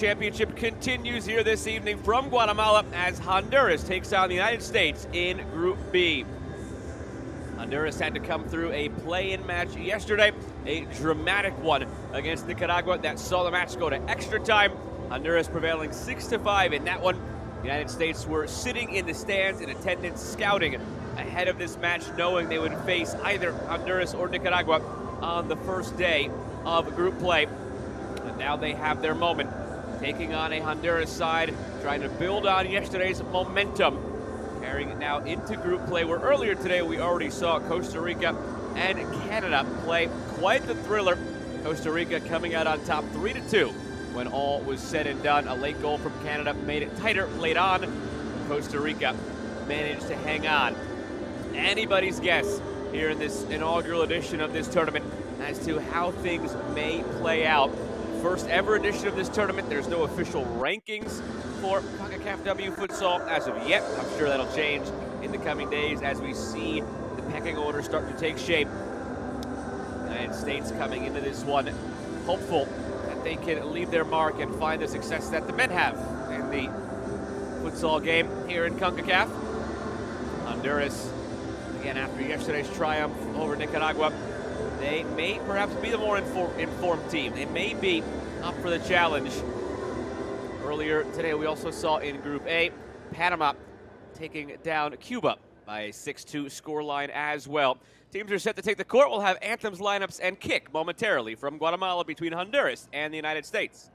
Championship continues here this evening from Guatemala as Honduras takes on the United States in Group B. Honduras had to come through a play-in match yesterday, a dramatic one against Nicaragua that saw the match go to extra time. Honduras prevailing 6-5 in that one. The United States were sitting in the stands in attendance, scouting ahead of this match, knowing they would face either Honduras or Nicaragua on the first day of group play. And now they have their moment, taking on a Honduras side, trying to build on yesterday's momentum, carrying it now into group play, where earlier today we already saw Costa Rica and Canada play quite the thriller. Costa Rica coming out on top 3-2 when all was said and done. A late goal from Canada made it tighter late on. Costa Rica managed to hang on. Anybody's guess here in this inaugural edition of this tournament as to how things may play out. First ever edition of this tournament. There's no official rankings for Concacaf W Futsal as of yet. I'm sure that'll change in the coming days as we see the pecking order start to take shape. The United States coming into this one hopeful that they can leave their mark and find the success that the men have in the futsal game here in Concacaf. Honduras, again after yesterday's triumph over Nicaragua, they may perhaps be the more informed team. They may be up for the challenge. Earlier today, we also saw in Group A, Panama taking down Cuba by a 6-2 scoreline as well. Teams are set to take the court. We'll have anthems, lineups, and kick momentarily from Guatemala between Honduras and the United States.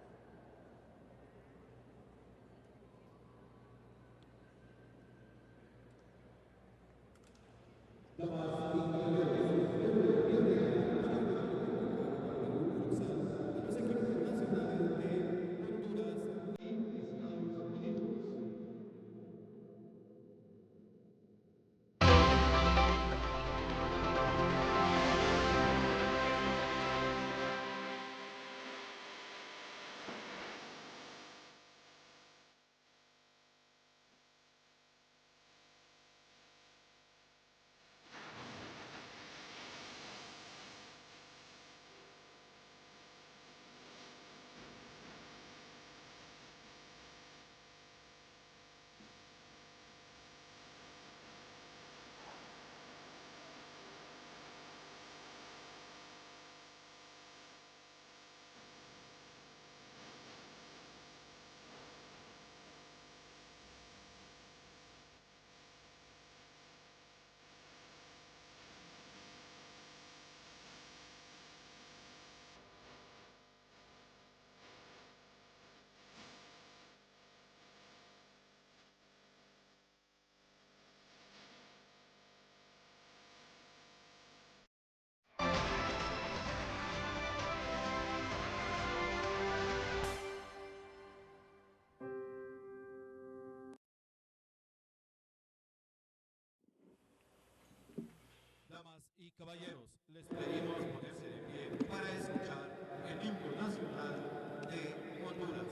Damas y caballeros, les pedimos ponerse de pie para escuchar el himno nacional de Honduras.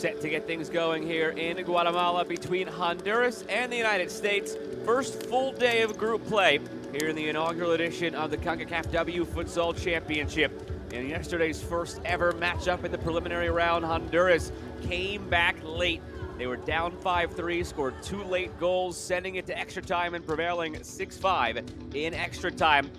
set to get things going here in Guatemala between Honduras and the United States. First full day of group play here in the inaugural edition of the Concacaf W Futsal Championship. In yesterday's first ever matchup in the preliminary round, Honduras came back late. They were down 5-3, scored 2 late goals, sending it to extra time and prevailing 6-5 in extra time.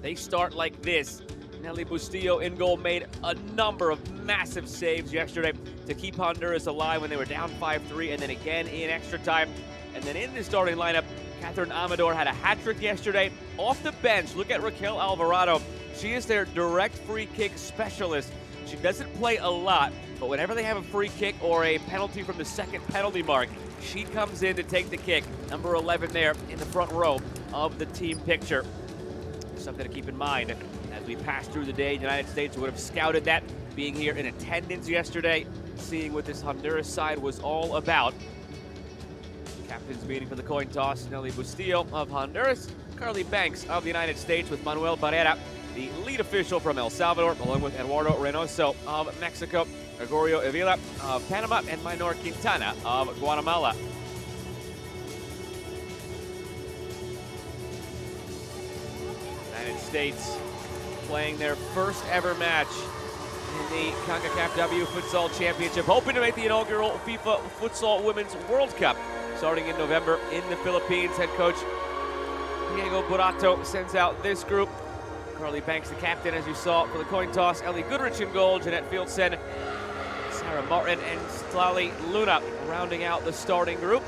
They start like this. Nelly Bustillo in goal made a number of massive saves yesterday to keep Honduras alive when they were down 5-3, and then again in extra time. And then in the starting lineup, Catherine Amador had a hat trick yesterday. Off the bench, look at Raquel Alvarado. She is their direct free kick specialist. She doesn't play a lot, but whenever they have a free kick or a penalty from the second penalty mark, she comes in to take the kick. Number 11 there in the front row of the team picture. Something to keep in mind as we pass through the day. The United States would have scouted that, being here in attendance yesterday, seeing what this Honduras side was all about. Captains meeting for the coin toss: Nelly Bustillo of Honduras, Carly Banks of the United States, with Manuel Barrera, the lead official from El Salvador, along with Eduardo Reynoso of Mexico, Gregorio Avila of Panama, and Minor Quintana of Guatemala. United States playing their first ever match in the Concacaf W Futsal Championship, hoping to make the inaugural FIFA Futsal Women's World Cup starting in November in the Philippines. Head coach Diego Burato sends out this group. Carly Banks, the captain, as you saw, for the coin toss. Ellie Goodrich in goal, Jeanette Fieldsen, Sarah Martin, and Stlali Luna rounding out the starting group.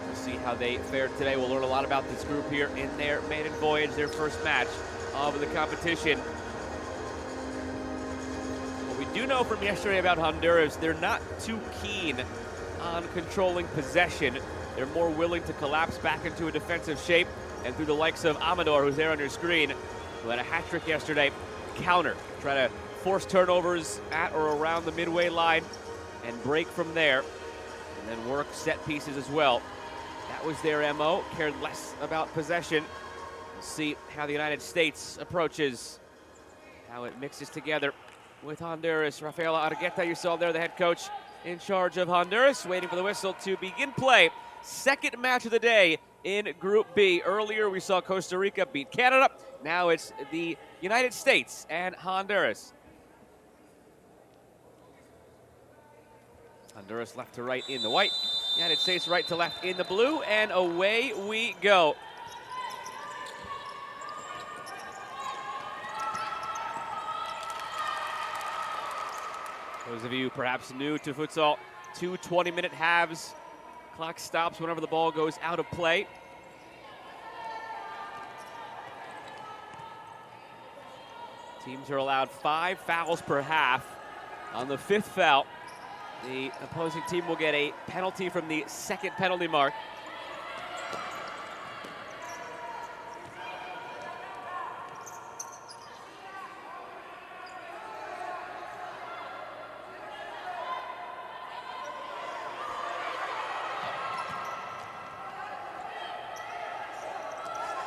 We'll see how they fared today. We'll learn a lot about this group here in their maiden voyage, their first match of the competition. What we do know from yesterday about Honduras, they're not too keen on controlling possession. They're more willing to collapse back into a defensive shape, and through the likes of Amador, who's there on your screen, who had a hat trick yesterday, counter, try to force turnovers at or around the midway line and break from there, and then work set pieces as well. That was their MO, cared less about possession. We'll see how the United States approaches, how it mixes together with Honduras. Rafaela Argueta, you saw there, the head coach in charge of Honduras, waiting for the whistle to begin play. Second match of the day in Group B. Earlier we saw Costa Rica beat Canada. Now it's the United States and Honduras. Honduras left to right in the white. United States right to left in the blue, and away we go. Those of you perhaps new to futsal, 2 20-minute halves. Clock stops whenever the ball goes out of play. Teams are allowed 5 fouls per half. On the 5th foul, the opposing team will get a penalty from the second penalty mark.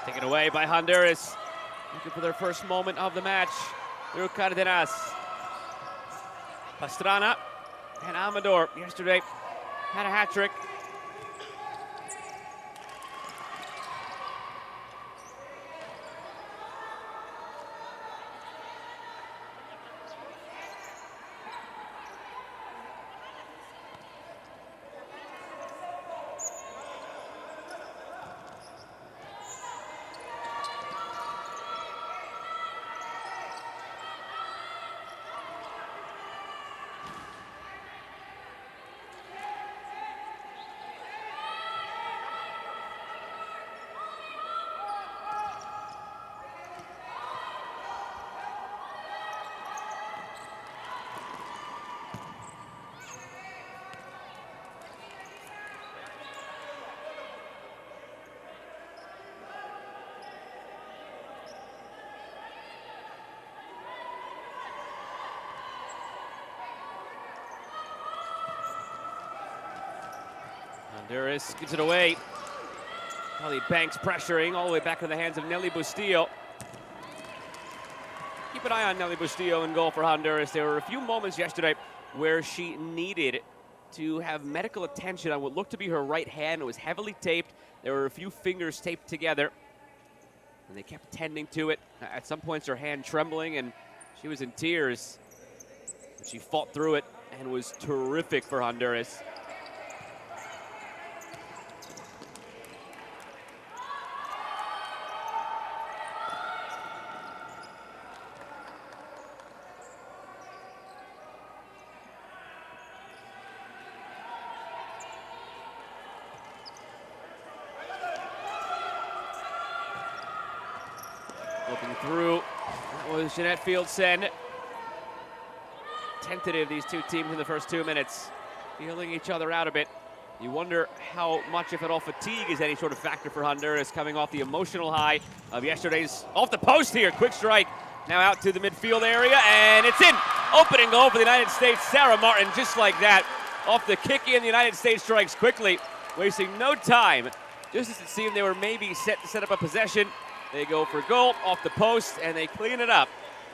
Taken away by Honduras, looking for their first moment of the match through Cardenas. Pastrana and Amador yesterday had a hat trick. Honduras gives it away. Carly Banks pressuring all the way back in the hands of Nelly Bustillo. Keep an eye on Nelly Bustillo in goal for Honduras. There were a few moments yesterday where she needed to have medical attention on what looked to be her right hand. It was heavily taped. There were a few fingers taped together, and they kept tending to it. At some points, her hand trembling, and she was in tears. But she fought through it and was terrific for Honduras. Looking through, that was Jeanette Fieldsen. Tentative, these two teams in the first 2 minutes, feeling each other out a bit. You wonder how much, if at all, fatigue is any sort of factor for Honduras coming off the emotional high of yesterday's off the post here. Quick strike, now out to the midfield area, and it's in. Opening goal for the United States, Sarah Martin, just like that. Off the kick in, the United States strikes quickly, wasting no time. Just as it seemed they were maybe set to set up a possession, they go for goal off the post, and they clean it up.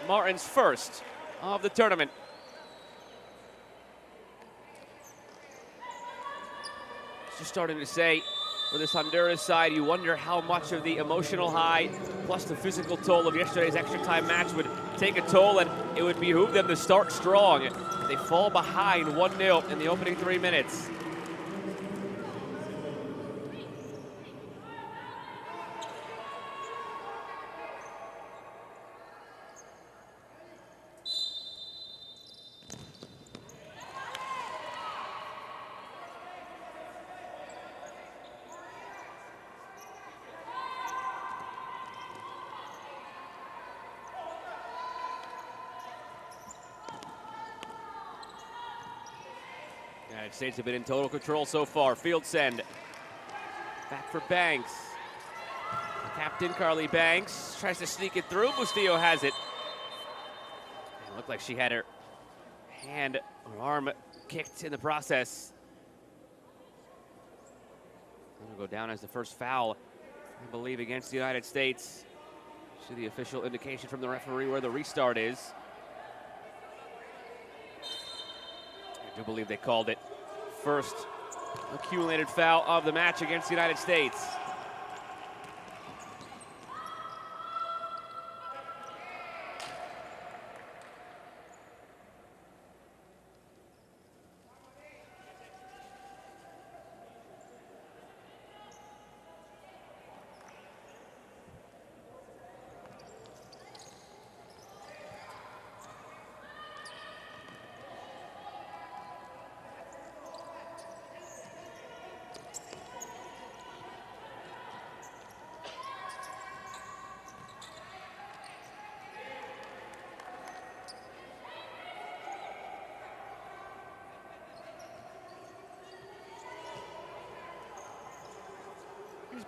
Martin's first of the tournament. Just starting to say, for this Honduras side, you wonder how much of the emotional high plus the physical toll of yesterday's extra time match would take a toll, and it would behoove them to start strong. They fall behind 1-0 in the opening 3 minutes. United States have been in total control so far. Field send. Back for Banks. Captain Carly Banks tries to sneak it through. Bustillo has it. It looked like she had her hand or arm kicked in the process. It'll go down as the first foul, I believe, against the United States. See the official indication from the referee where the restart is. I do believe they called it. First accumulated foul of the match against the United States.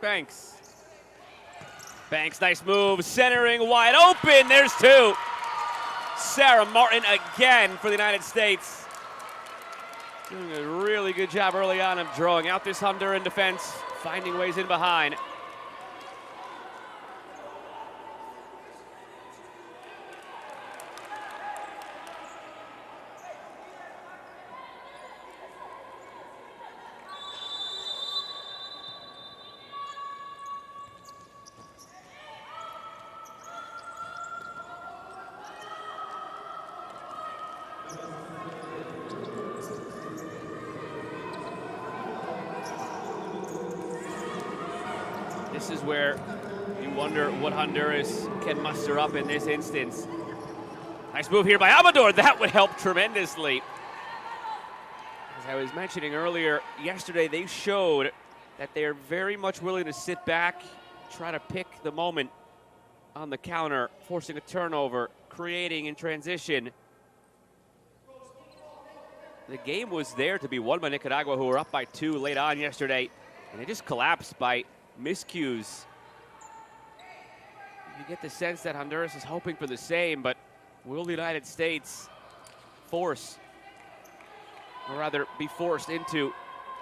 Banks. Banks, nice move, centering wide open, there's two. Sarah Martin again for the United States. Doing a really good job early on of drawing out this Honduran defense, finding ways in behind. This is where you wonder what Honduras can muster up in this instance. Nice move here by Amador. That would help tremendously. As I was mentioning earlier, yesterday they showed that they are very much willing to sit back, try to pick the moment on the counter, forcing a turnover, creating in transition. The game was there to be won by Nicaragua, who were up by 2 late on yesterday, and they just collapsed by miscues. You get the sense that Honduras is hoping for the same, but will the United States force, or rather be forced into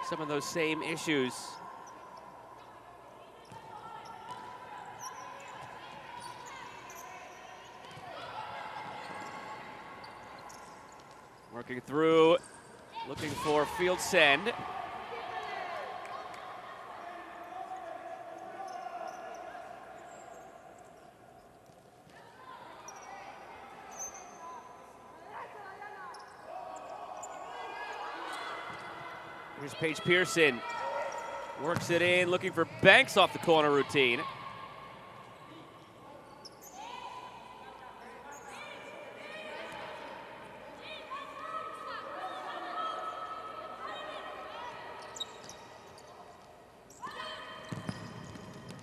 some of those same issues? Working through, looking for field send. Here's Paige Pearson. Works it in, looking for Banks off the corner routine.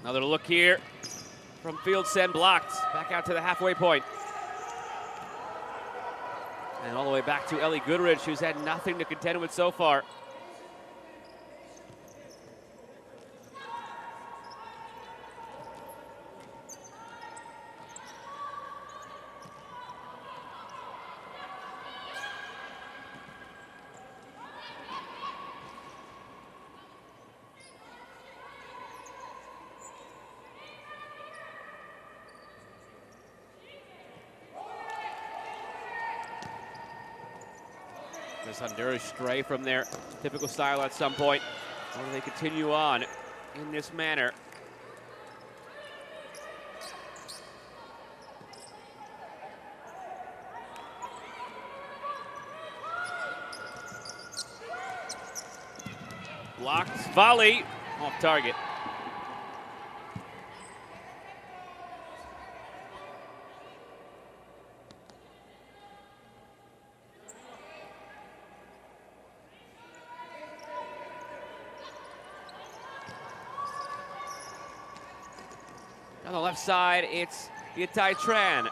Another look here from field send, blocked. Back out to the halfway point. And all the way back to Ellie Goodrich, who's had nothing to contend with so far. Does Honduras stray from their typical style at some point? Or do they continue on in this manner? Blocked, volley, off target. On the left side, it's Yitai Tran.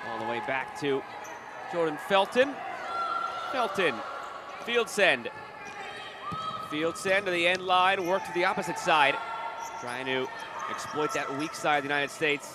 All the way back to Jordan Felton. Felton, field send. Field send to the end line, work to the opposite side. Trying to exploit that weak side of the United States.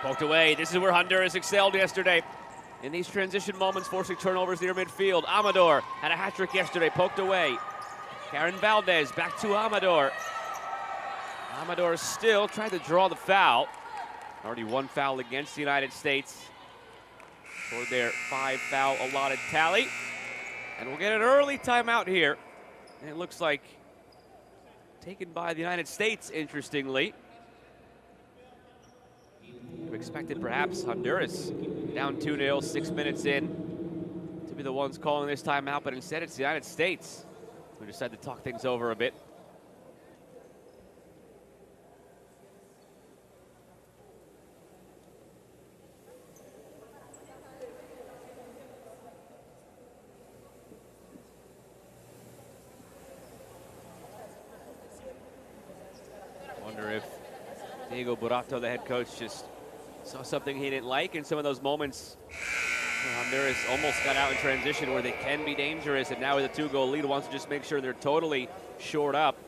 Poked away. This is where Honduras excelled yesterday. In these transition moments, forcing turnovers near midfield. Amador had a hat trick yesterday, poked away. Karen Valdez back to Amador. Amador still trying to draw the foul. Already one foul against the United States for their 5-foul allotted tally. And we'll get an early timeout here. And it looks like taken by the United States, interestingly. Expected perhaps Honduras down 2-0, 6 minutes in, to be the ones calling this timeout, but instead it's the United States who decided to talk things over a bit. I wonder if Diego Burato, the head coach, just saw something he didn't like in some of those moments where Honduras almost got out in transition where they can be dangerous, and now with a 2-goal lead wants to just make sure they're totally shored up.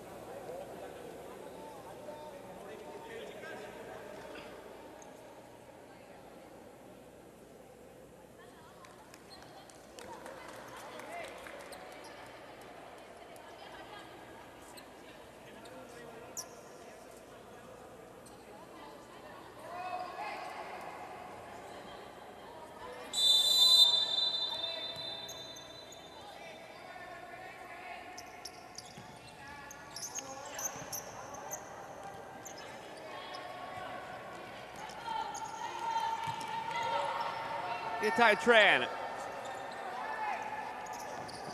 Yitai Tran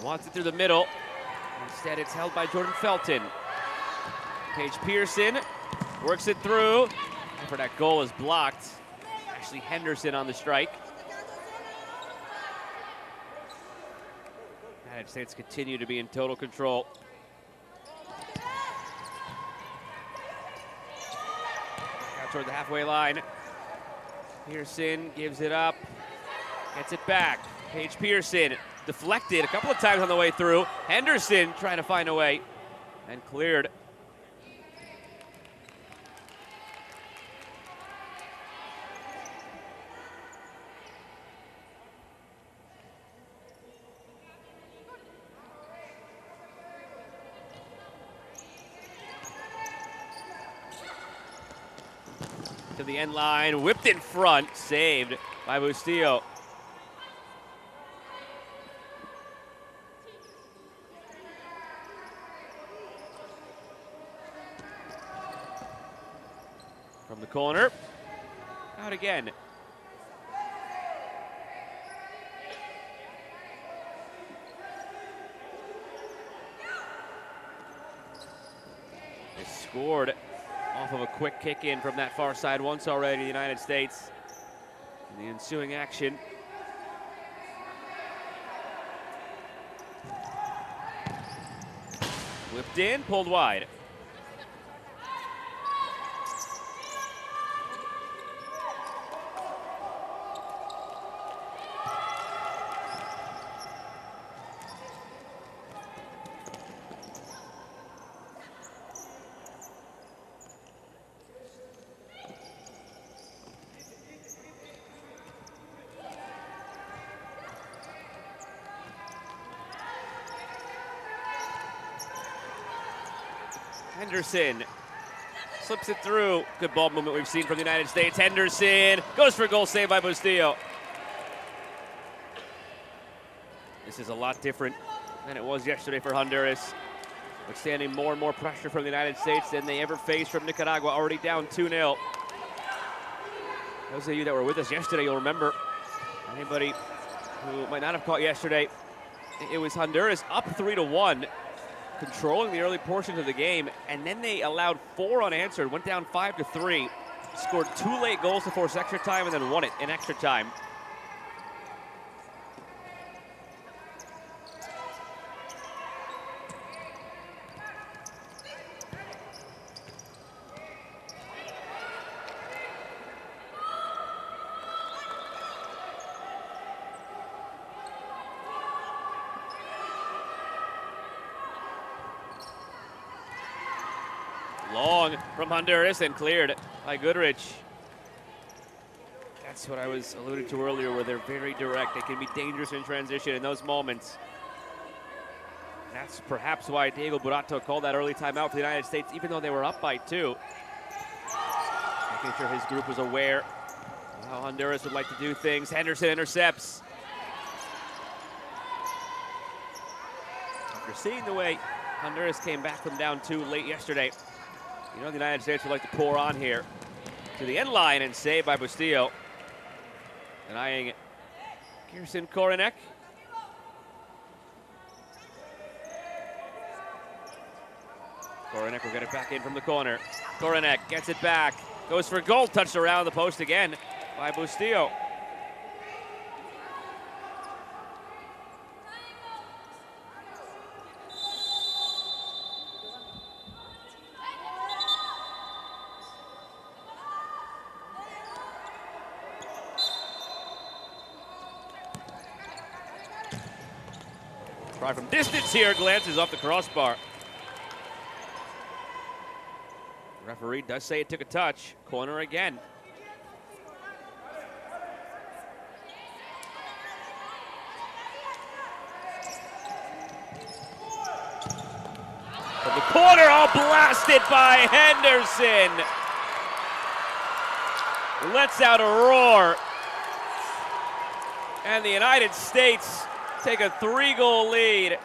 wants it through the middle. Instead, it's held by Jordan Felton. Paige Pearson works it through. And for that goal is blocked. Ashley Henderson on the strike. United States continue to be in total control. Out toward the halfway line. Pearson gives it up, gets it back. Paige Pearson deflected a couple of times on the way through. Henderson trying to find a way and cleared. To the end line, whipped in front, saved by Bustillo. From the corner, out again. They scored off of a quick kick in from that far side once already, the United States. In the ensuing action, whipped in, pulled wide. Henderson slips it through. Good ball movement we've seen from the United States. Henderson goes for a goal, saved by Bustillo. This is a lot different than it was yesterday for Honduras. Withstanding more and more pressure from the United States than they ever faced from Nicaragua, already down 2-0. Those of you that were with us yesterday, you'll remember. Anybody who might not have caught yesterday, it was Honduras up 3-1. Controlling the early portions of the game, and then they allowed 4 unanswered, went down 5-3, scored 2 late goals to force extra time, and then won it in extra time. Long from Honduras and cleared by Goodrich. That's what I was alluding to earlier, where they're very direct. They can be dangerous in transition in those moments. That's perhaps why Diego Burato called that early timeout for the United States, even though they were up by 2. Making sure his group was aware of how Honduras would like to do things. Henderson intercepts. After seeing the way Honduras came back from down 2 late yesterday, you know the United States would like to pour on here. To the end line and saved by Bustillo. Denying Kirsten Koronek. Koronek will get it back in from the corner. Koronek gets it back. Goes for a goal, touched around the post again by Bustillo. Try from distance here, glances off the crossbar. The referee does say it took a touch. Corner again. From the corner, all blasted by Henderson. Lets out a roar. And the United States take a 3-goal lead.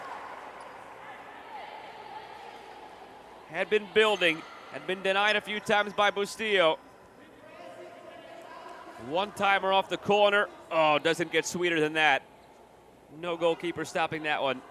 Had been building, had been denied a few times by Bustillo. One-timer off the corner. Oh, doesn't get sweeter than that. No goalkeeper stopping that one.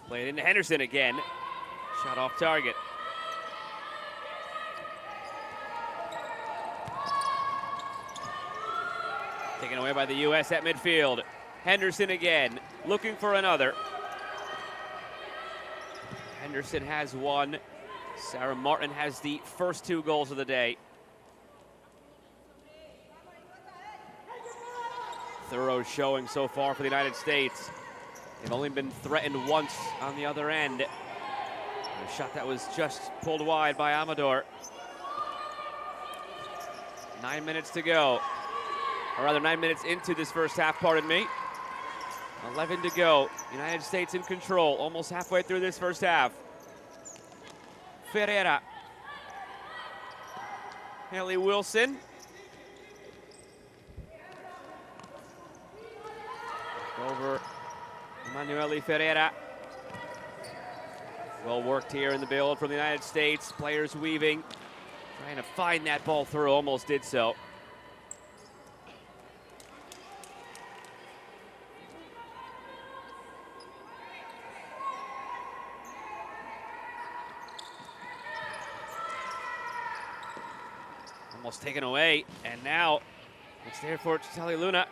Play it into Henderson again. Shot off target. Taken away by the U.S. at midfield. Henderson again, looking for another. Henderson has one. Sarah Martin has the first 2 goals of the day. Thorough showing so far for the United States. They've only been threatened once on the other end. A shot that was just pulled wide by Amador. 9 minutes to go. Or rather 9 minutes into this first half, pardon me. 11 to go. United States in control, almost halfway through this first half. Ferreira. Haley Wilson. Over Emanuele Ferreira. Well worked here in the build from the United States. Players weaving, trying to find that ball through, almost did so. Almost taken away, and now it's there for Tali Luna.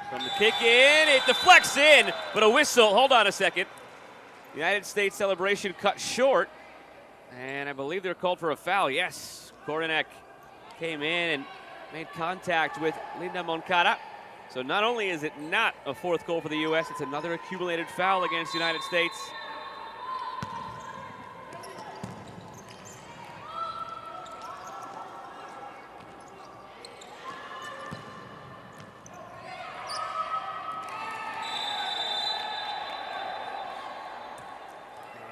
From the kick in, it deflects in, but a whistle. Hold on a second. The United States celebration cut short, and I believe they're called for a foul. Yes, Korinek came in and made contact with Linda Moncada. So not only is it not a 4th goal for the U.S., it's another accumulated foul against the United States.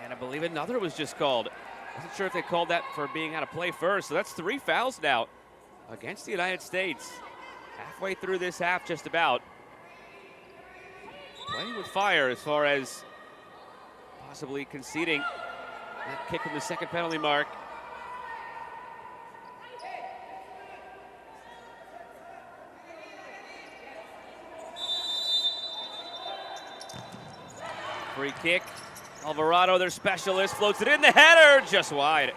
And I believe another was just called. Wasn't sure if they called that for being out of play first. So that's 3 fouls now against the United States. Halfway through this half, just about. Playing with fire as far as possibly conceding that kick from the second penalty mark. Free kick. Alvarado, their specialist, floats it in. The header, just wide.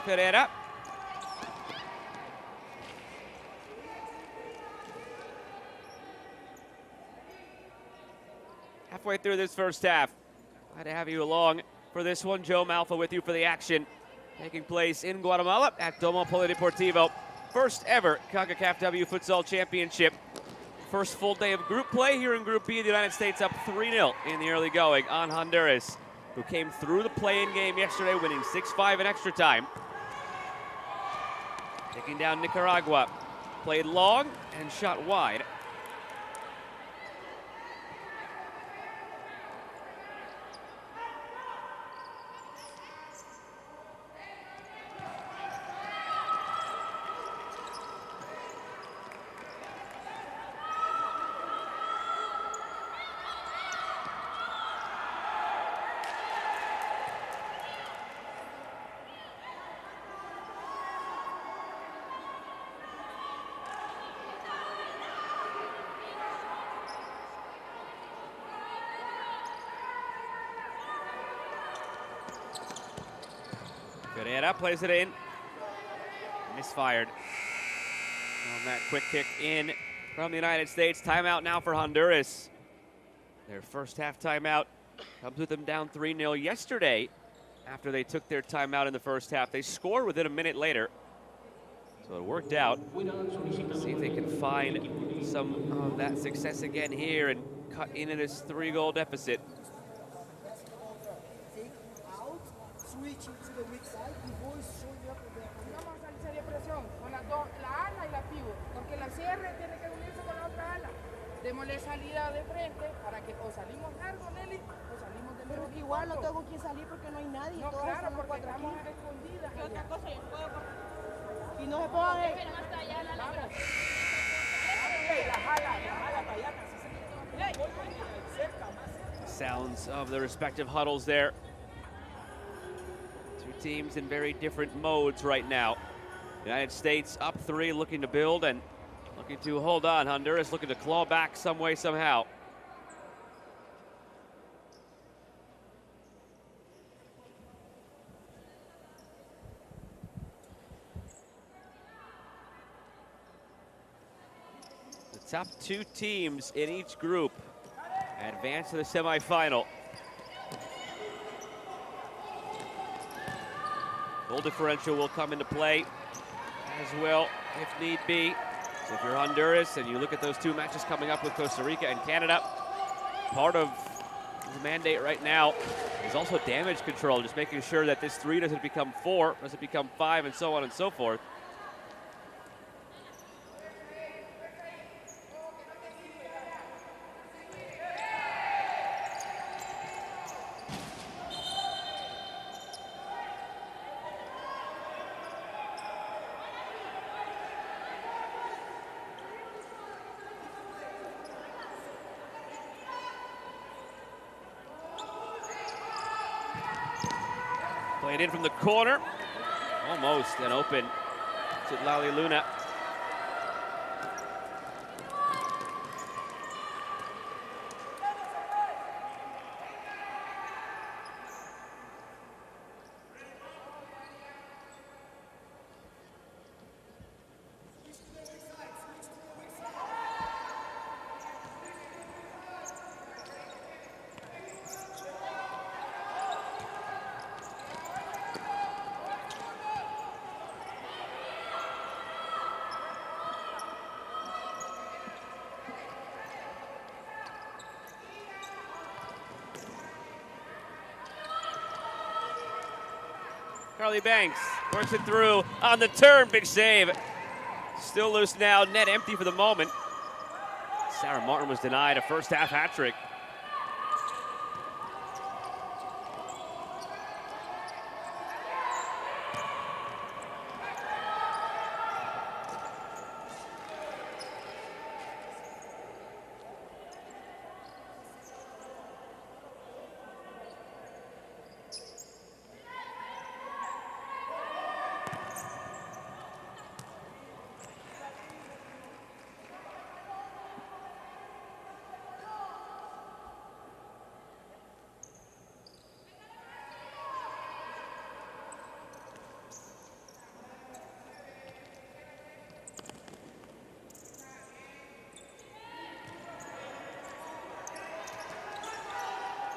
Pereira. Halfway through this first half. Glad to have you along for this one. Joe Malfa with you for the action taking place in Guatemala at Domo Polideportivo. First ever Concacaf W Futsal Championship. First full day of group play here in Group B. The United States up 3-0 in the early going on Honduras, who came through the play-in game yesterday, winning 6-5 in extra time. Taking down Nicaragua. Played long and shot wide. Pereira plays it in. Misfired on that quick kick in from the United States. Timeout now for Honduras. Their first half timeout comes with them down 3-0 yesterday. After they took their timeout in the first half, they scored within a minute later. So it worked out. See if they can find some of that success again here and cut into this 3-goal deficit. Switching to the weak side before showing up with the Vamos a hacer presión con las dos, la ala y la pivot, porque la CR tiene que unirse con la otra ala. Démosle salida de frente para que o salimos largo, Nelly, o salimos de Pero que igual no tengo que salir porque no hay nadie. No, todos claro, estamos porque cuatro estamos aquí. escondidas. Y otra cosa, yo puedo correr. Y Y no se pongan ahí. La jala para allá, casi cerca, más cerca. Sounds of the respective huddles there. Two teams in very different modes right now. United States up 3, looking to build and looking to hold on. Honduras looking to claw back some way, somehow. The top 2 teams in each group advance to the semifinal. Goal differential will come into play as well, if need be. So if you're Honduras and you look at those 2 matches coming up with Costa Rica and Canada, part of the mandate right now is also damage control, just making sure that this 3 doesn't become 4, doesn't become 5, and so on and so forth. Played in from the corner, almost and open to Lali Luna. Carly Banks works it through on the turn, big save. Still loose now, net empty for the moment. Sarah Martin was denied a first half hat trick.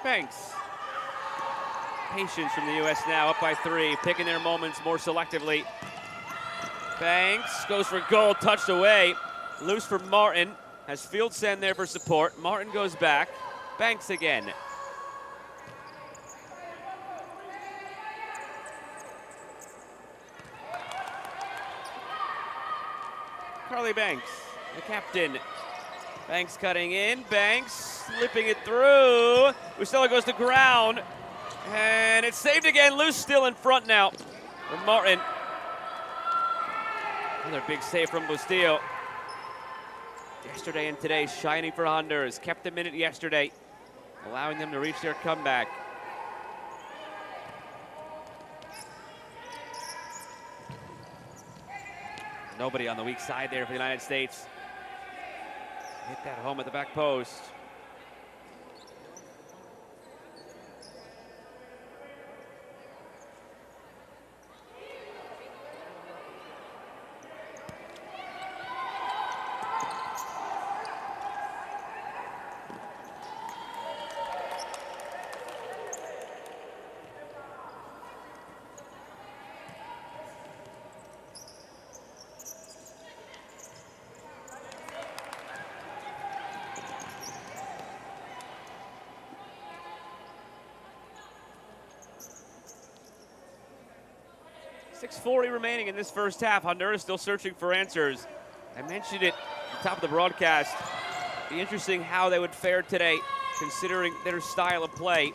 Banks. Patience from the U.S. now, up by 3, picking their moments more selectively. Banks goes for goal, touched away. Loose for Martin, has field send there for support. Martin goes back, Banks again. Carly Banks, the captain. Banks cutting in, Banks slipping it through. Bustelo goes to ground, and it's saved again. Loose still in front now for Martin. Another big save from Bustillo. Yesterday and today shining for Honduras. Kept them in it yesterday, allowing them to reach their comeback. Nobody on the weak side there for the United States. Hit that home at the back post. .640 remaining in this first half. Honduras still searching for answers. I mentioned it at the top of the broadcast. Be interesting how they would fare today, considering their style of play.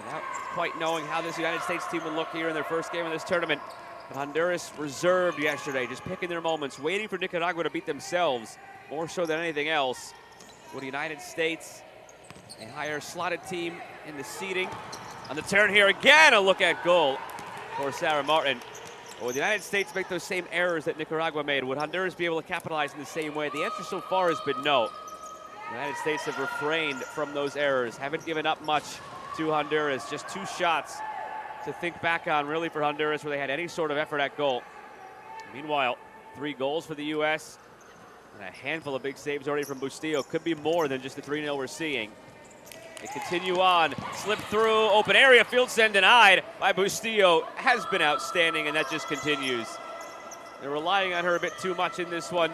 Without quite knowing how this United States team would look here in their first game of this tournament. But Honduras reserved yesterday, just picking their moments, waiting for Nicaragua to beat themselves, more so than anything else. With the United States, a higher slotted team in the seeding. On the turn here again, a look at goal for Sarah Martin. But would the United States make those same errors that Nicaragua made? Would Honduras be able to capitalize in the same way? The answer so far has been no. The United States have refrained from those errors, haven't given up much to Honduras. Just 2 shots to think back on, really, for Honduras, where they had any sort of effort at goal. Meanwhile, 3 goals for the U.S. and a handful of big saves already from Bustillo. Could be more than just the 3-0 we're seeing. They continue on, slip through, open area, field send denied by Bustillo. Has been outstanding, and that just continues. They're relying on her a bit too much in this one.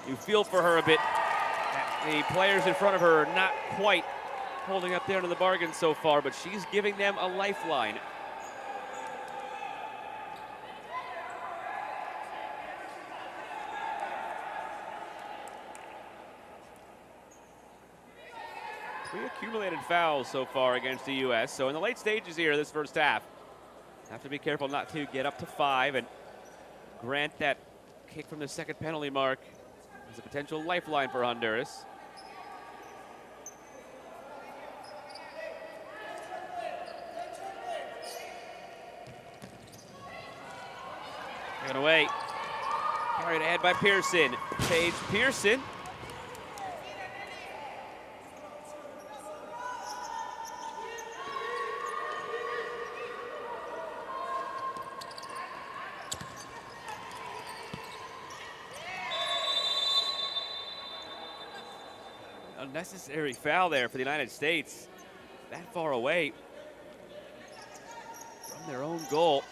You feel for her a bit. The players in front of her are not quite holding up there to the bargain so far, but she's giving them a lifeline. Three accumulated fouls so far against the U.S. So in the late stages here, this first half, have to be careful not to get up to 5 and grant that kick from the second penalty mark as a potential lifeline for Honduras. Taken away. Carried ahead by Pearson. Paige Pearson. Unnecessary foul there for the United States. That far away from their own goal.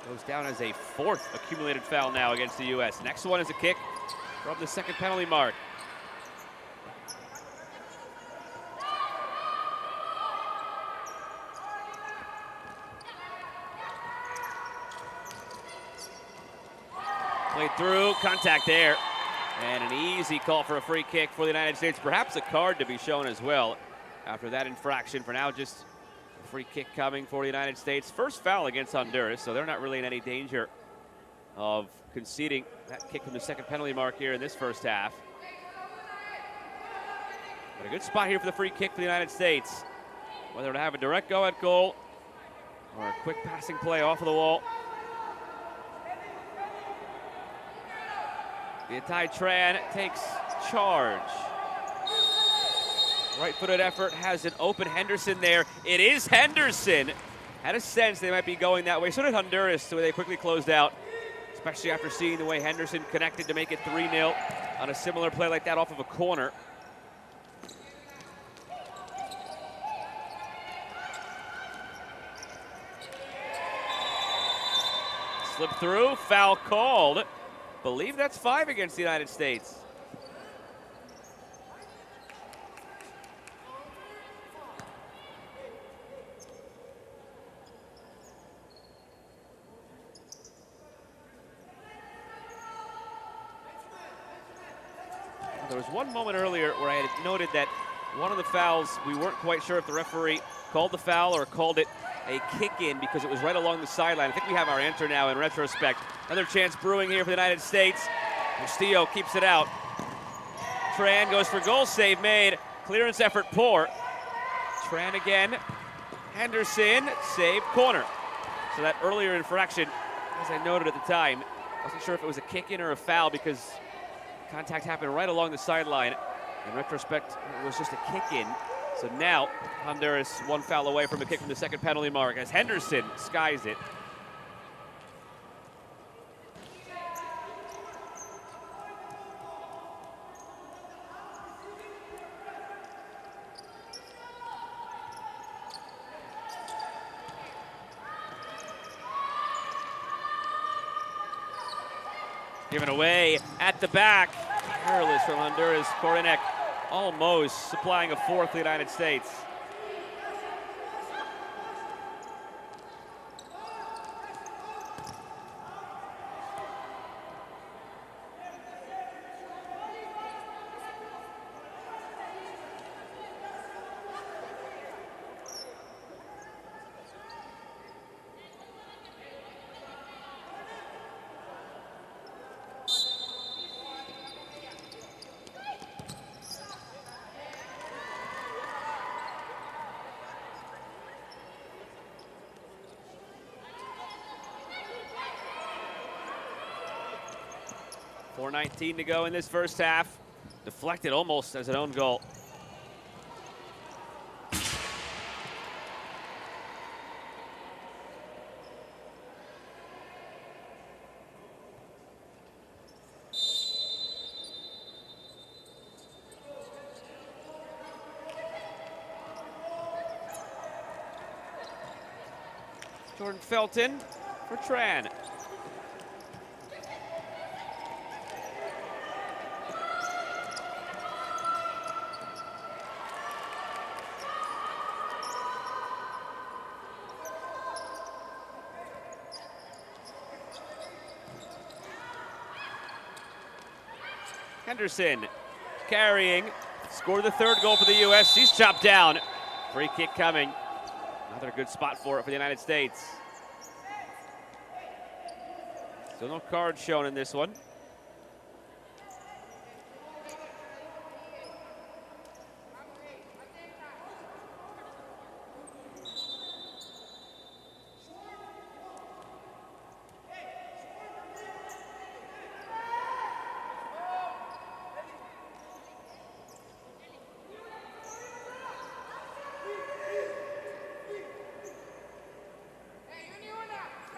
Goes down as a 4th accumulated foul now against the U.S. Next one is a kick from the second penalty mark. Played through, contact there. And an easy call for a free kick for the United States. Perhaps a card to be shown as well after that infraction. For now, just a free kick coming for the United States. First foul against Honduras, so they're not really in any danger of conceding that kick from the second penalty mark here in this first half. But a good spot here for the free kick for the United States. Whether to have a direct go at goal or a quick passing play off of the wall. Vietay Tran takes charge. Right-footed effort has an open Henderson there. It is Henderson. Had a sense they might be going that way. So did Honduras, so they quickly closed out, especially after seeing the way Henderson connected to make it 3-0 on a similar play like that off of a corner. Slip through, foul called. Believe that's 5 against the United States. There was one moment earlier where I had noted that one of the fouls, we weren't quite sure if the referee called the foul or called it a kick-in because it was right along the sideline. I think we have our answer now in retrospect. Another chance brewing here for the United States. Castillo keeps it out. Tran goes for goal, save made. Clearance effort poor. Tran again. Henderson, save, corner. So that earlier infraction, as I noted at the time, wasn't sure if it was a kick-in or a foul because contact happened right along the sideline. In retrospect, it was just a kick-in. So now, Honduras 1 foul away from a kick from the second penalty mark as Henderson skies it. Given away at the back. Careless from Honduras. Korinek almost supplying a 4th to the United States. 4:19 to go in this first half. Deflected almost as an own goal. Jordan Felton for Tran. Henderson carrying, scored the third goal for the U.S. She's chopped down. Free kick coming. Another good spot for it for the United States. Still no card shown in this one.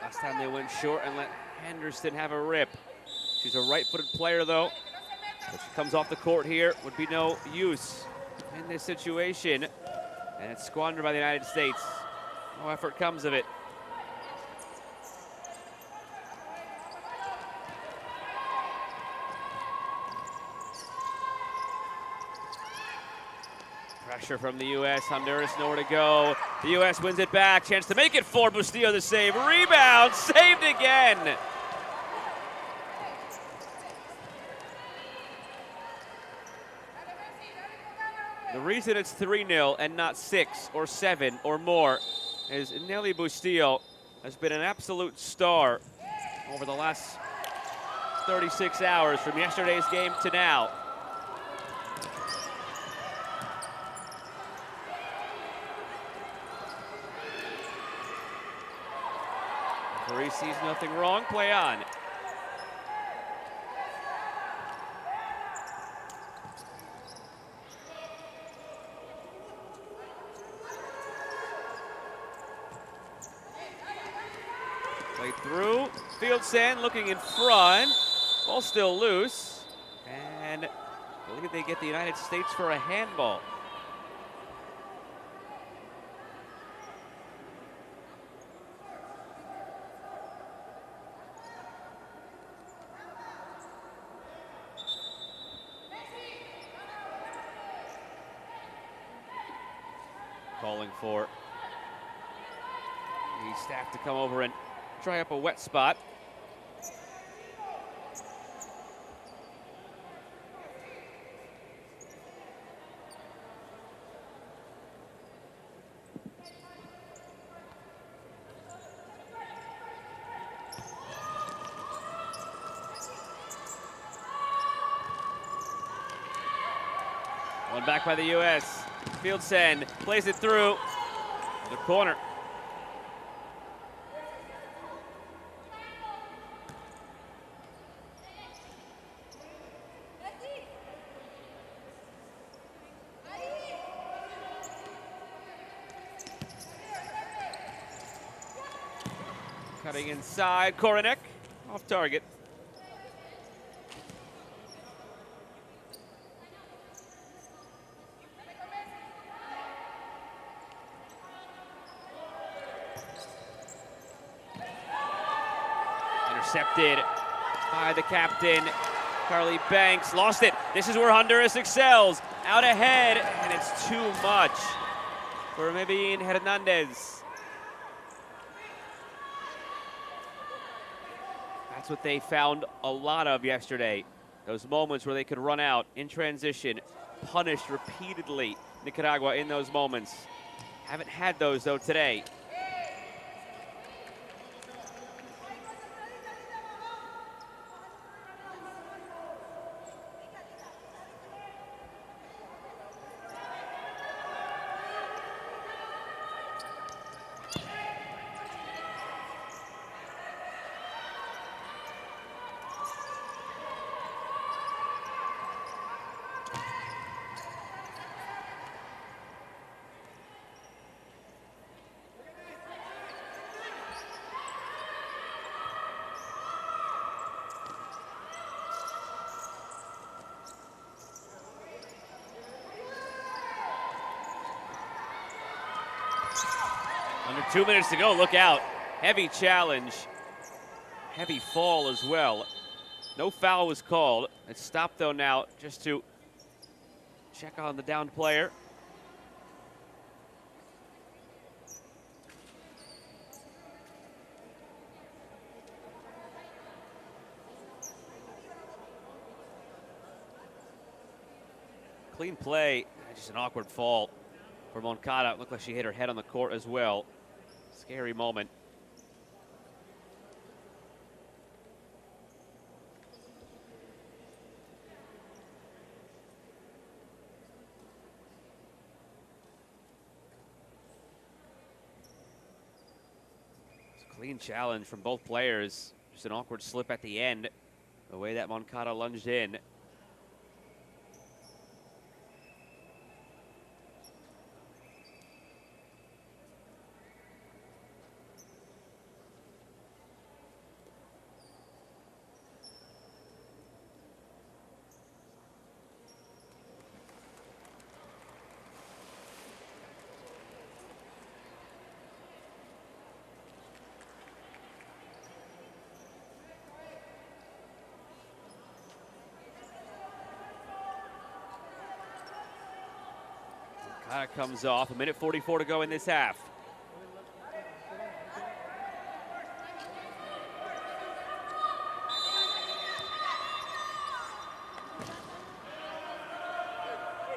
Last time they went short and let Henderson have a rip. She's a right-footed player, though. If she comes off the court here, would be no use in this situation. And it's squandered by the United States. No effort comes of it. Pressure from the U.S. Honduras nowhere to go. The U.S. wins it back. Chance to make it for Bustillo, the save. Rebound, saved again. The reason it's 3-0 and not 6 or 7 or more is Nelly Bustillo has been an absolute star over the last 36 hours from yesterday's game to now. Referee sees nothing wrong, play on. Played through, Fieldsen looking in front, ball still loose, and I believe they get the United States for a handball. Calling for the staff to come over and dry up a wet spot. One back by the U.S. Fieldsen plays it through the corner. Cutting inside, Koronek off target. Intercepted by the captain, Carly Banks. Lost it. This is where Honduras excels. Out ahead, and it's too much for Mebin Hernandez. That's what they found a lot of yesterday. Those moments where they could run out in transition, punished repeatedly Nicaragua in those moments. Haven't had those, though, today. Under 2 minutes to go, look out. Heavy challenge, heavy fall as well. No foul was called. It's stopped though now just to check on the downed player. Clean play, just an awkward fall for Moncada. It looked like she hit her head on the court as well. Scary moment. Clean challenge from both players. Just an awkward slip at the end, the way that Moncada lunged in. Comes off. 1:44 to go in this half.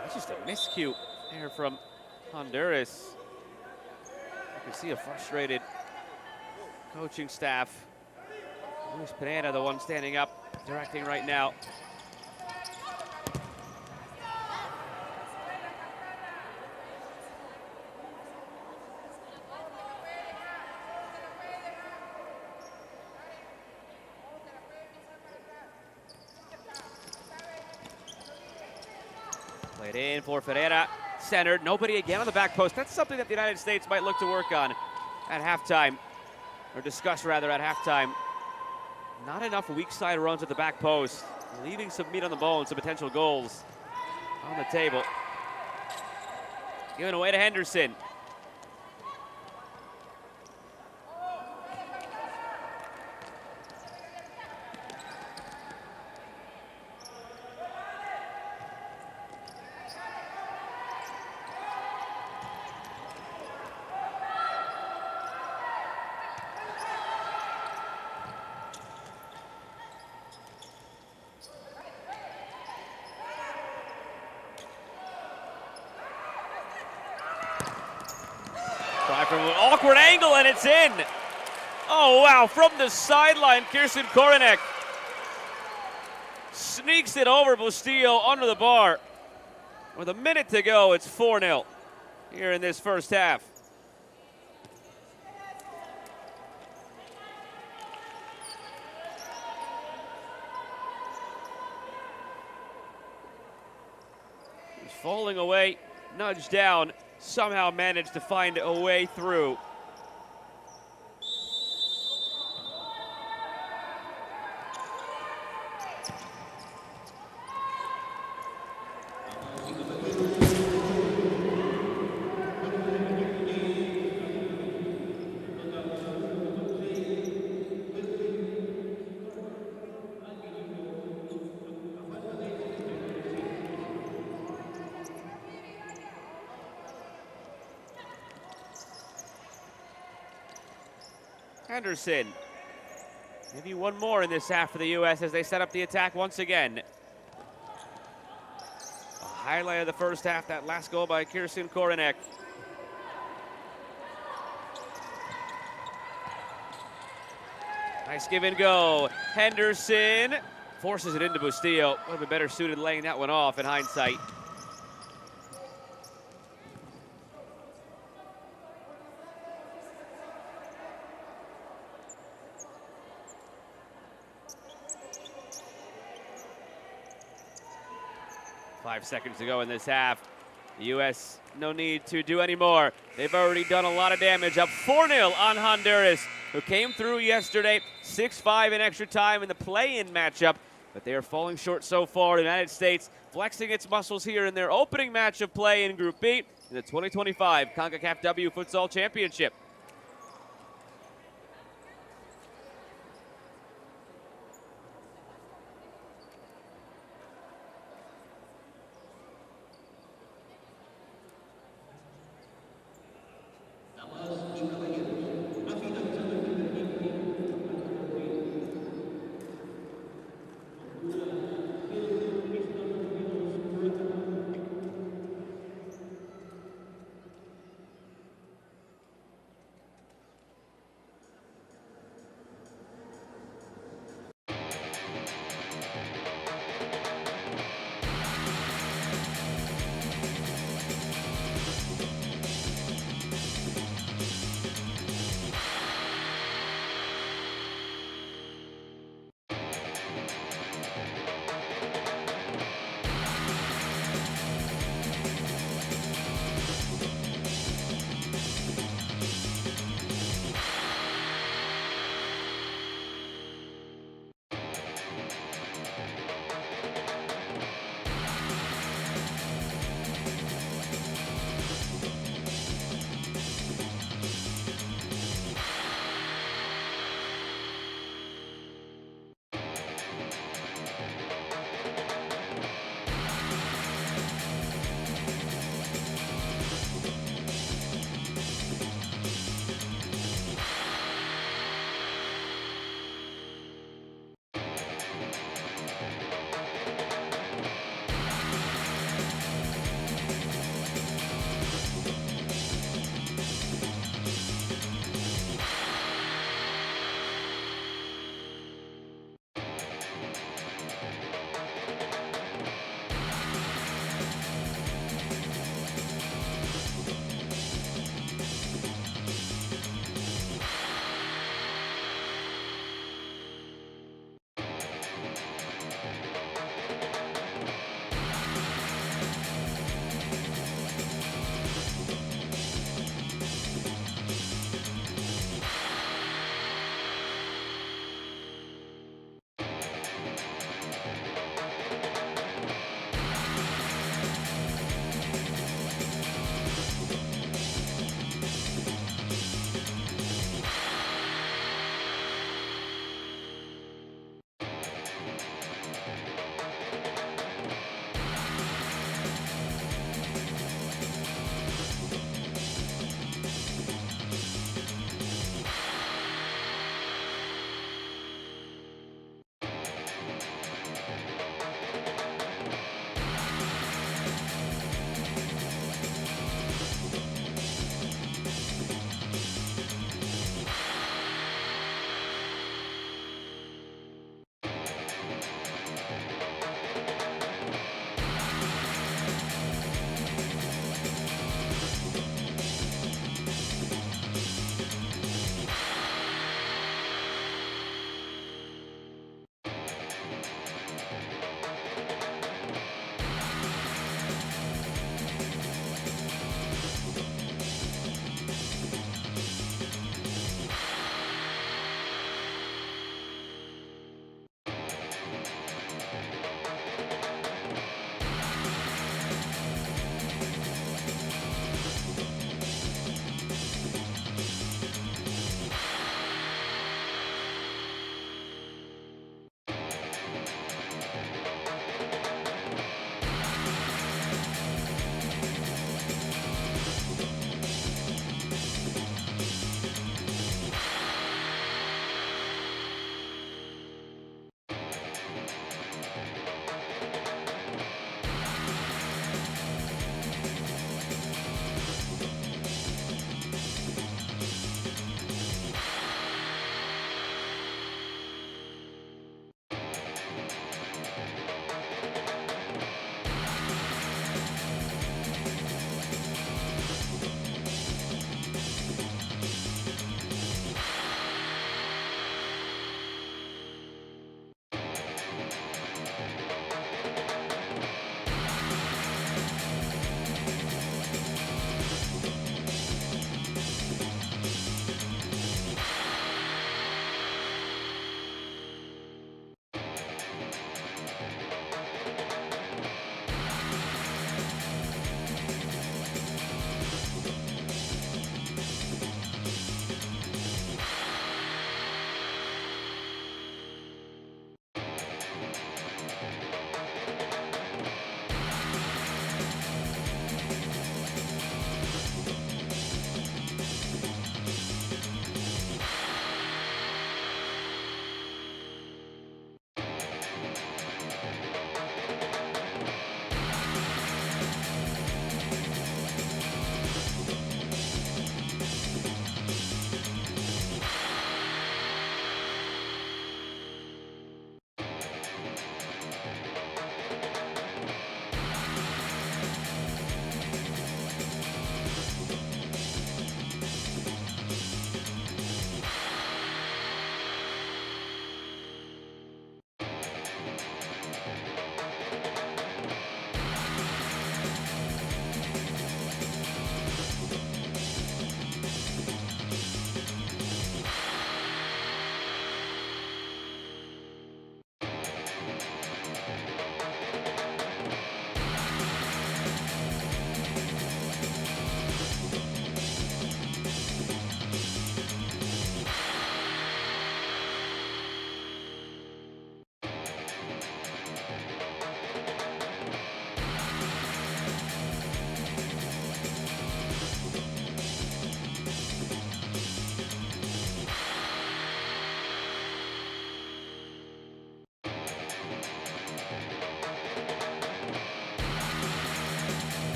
That's just a miscue there from Honduras. You can see a frustrated coaching staff. Luis Pineda, the one standing up, directing right now. Played in for Ferreira, centered, nobody again on the back post. That's something that the United States might look to work on at halftime, or discuss rather at halftime. Not enough weak side runs at the back post, leaving some meat on the bone, some potential goals on the table. Given away to Henderson. From an awkward angle, and it's in. Oh, wow, from the sideline, Kirsten Koronek sneaks it over Bustillo under the bar. With a minute to go, it's 4-0 here in this first half. He's falling away, nudged down. Somehow managed to find a way through. Henderson. Maybe one more in this half for the U.S. as they set up the attack once again. A highlight of the first half, that last goal by Kirsten Koronek. Nice give and go. Henderson forces it into Bustillo. Would have been better suited laying that one off in hindsight. Five seconds to go in this half. The U.S. no need to do any more. They've already done a lot of damage. Up 4-0 on Honduras, who came through yesterday, 6-5 in extra time in the play-in matchup, but they are falling short so far. The United States flexing its muscles here in their opening match of play in Group B in the 2025 Concacaf W Futsal Championship.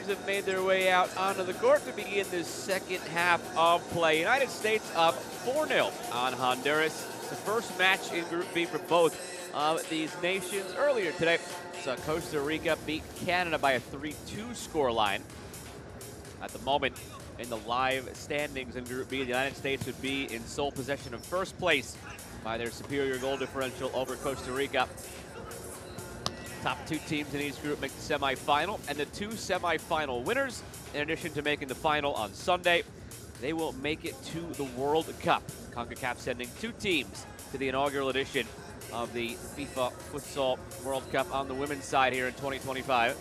teams have made their way out onto the court to begin this second half of play. United States up 4-0 on Honduras. The first match in Group B for both of these nations. Earlier today, Costa Rica beat Canada by a 3-2 scoreline. At the moment, in the live standings in Group B, the United States would be in sole possession of first place by their superior goal differential over Costa Rica. Top 2 teams in each group make the semifinal, and the 2 semifinal winners, in addition to making the final on Sunday, they will make it to the World Cup. Concacaf sending 2 teams to the inaugural edition of the FIFA Futsal World Cup on the women's side here in 2025.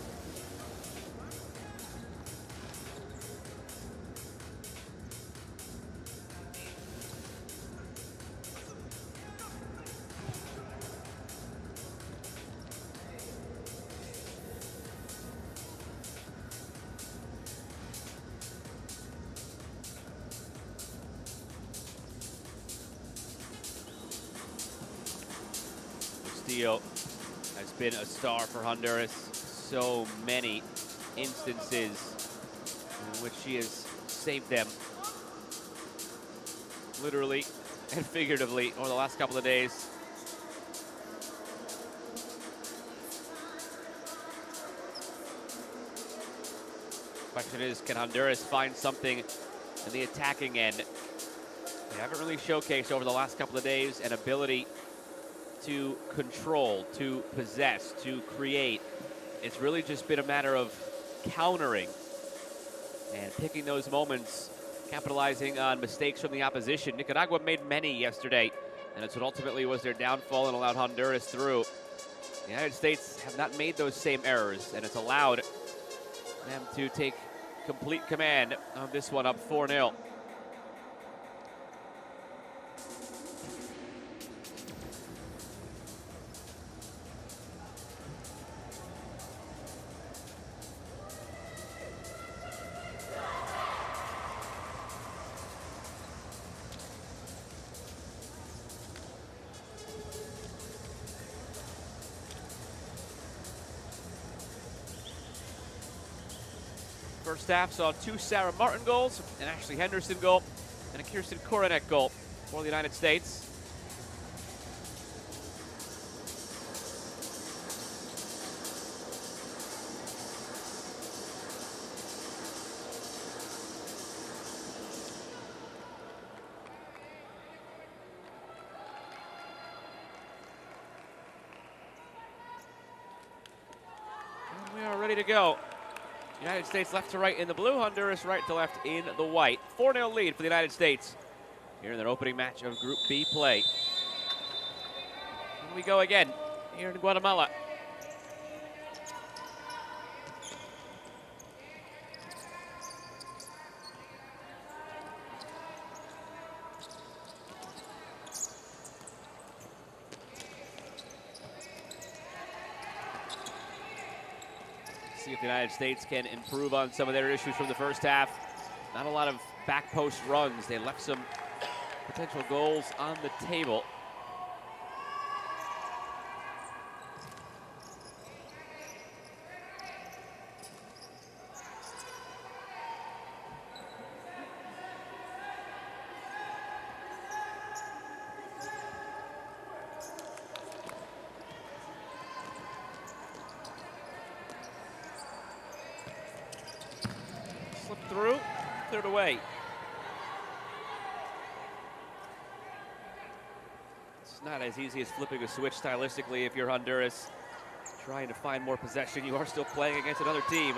Has been a star for Honduras. So many instances in which she has saved them, literally and figuratively, over the last couple of days. Question is, can Honduras find something in the attacking end? They haven't really showcased over the last couple of days an ability to control, to possess, to create. It's really just been a matter of countering and picking those moments, capitalizing on mistakes from the opposition. Nicaragua made many yesterday, and it's what ultimately was their downfall and allowed Honduras through. The United States have not made those same errors, and it's allowed them to take complete command of this one, up 4-0. First half saw 2 Sarah Martin goals, an Ashley Henderson goal, and a Kirsten Koronek goal for the United States. And we are ready to go. United States left to right in the blue, Honduras right to left in the white. 4-0 lead for the United States here in their opening match of Group B play. Here we go again here in Guatemala. See if the United States can improve on some of their issues from the first half. Not a lot of back post runs. They left some potential goals on the table. Through, cleared away. It's not as easy as flipping a switch stylistically if you're Honduras. Trying to find more possession. You are still playing against another team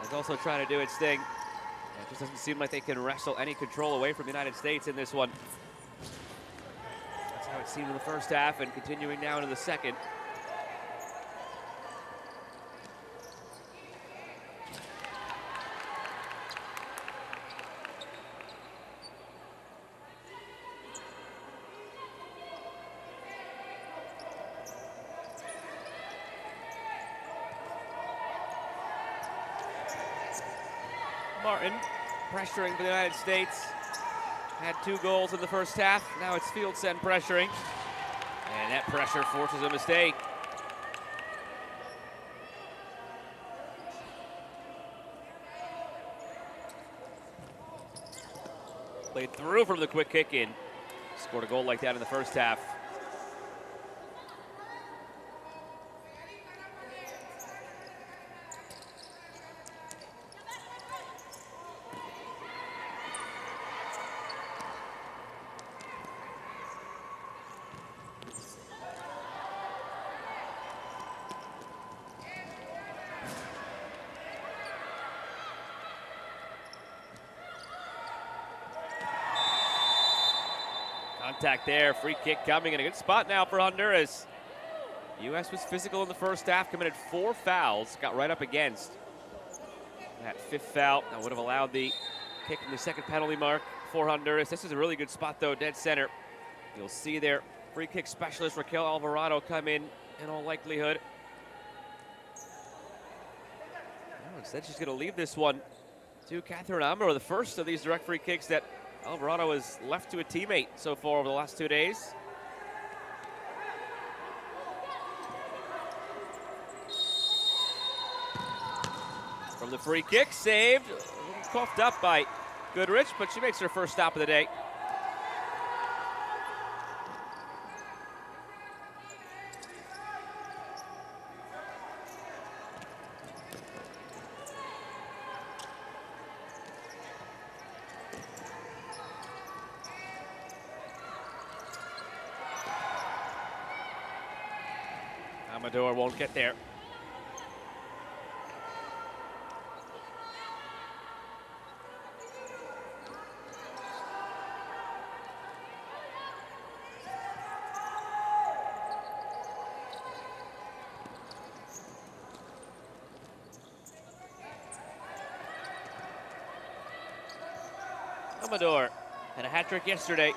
that's also trying to do its thing. It just doesn't seem like they can wrestle any control away from the United States in this one. That's how it seemed in the first half and continuing now into the second. Martin pressuring for the United States. Had 2 goals in the first half. Now it's Fieldsen pressuring. And that pressure forces a mistake. Played through from the quick kick in. Scored a goal like that in the first half. Contact there, free kick coming, and a good spot now for Honduras. U.S. was physical in the first half, committed 4 fouls, got right up against that 5th foul. That would have allowed the kick from the second penalty mark for Honduras. This is a really good spot, though, dead center. You'll see their free kick specialist, Raquel Alvarado, come in all likelihood. Oh, instead, she's going to leave this one to Catherine Amaro, the first of these direct free kicks that Alvarado has left to a teammate so far over the last 2 days. From the free kick, saved, coughed up by Goodrich, but she makes her first stop of the day. Amador won't get there. Amador had a hat trick yesterday.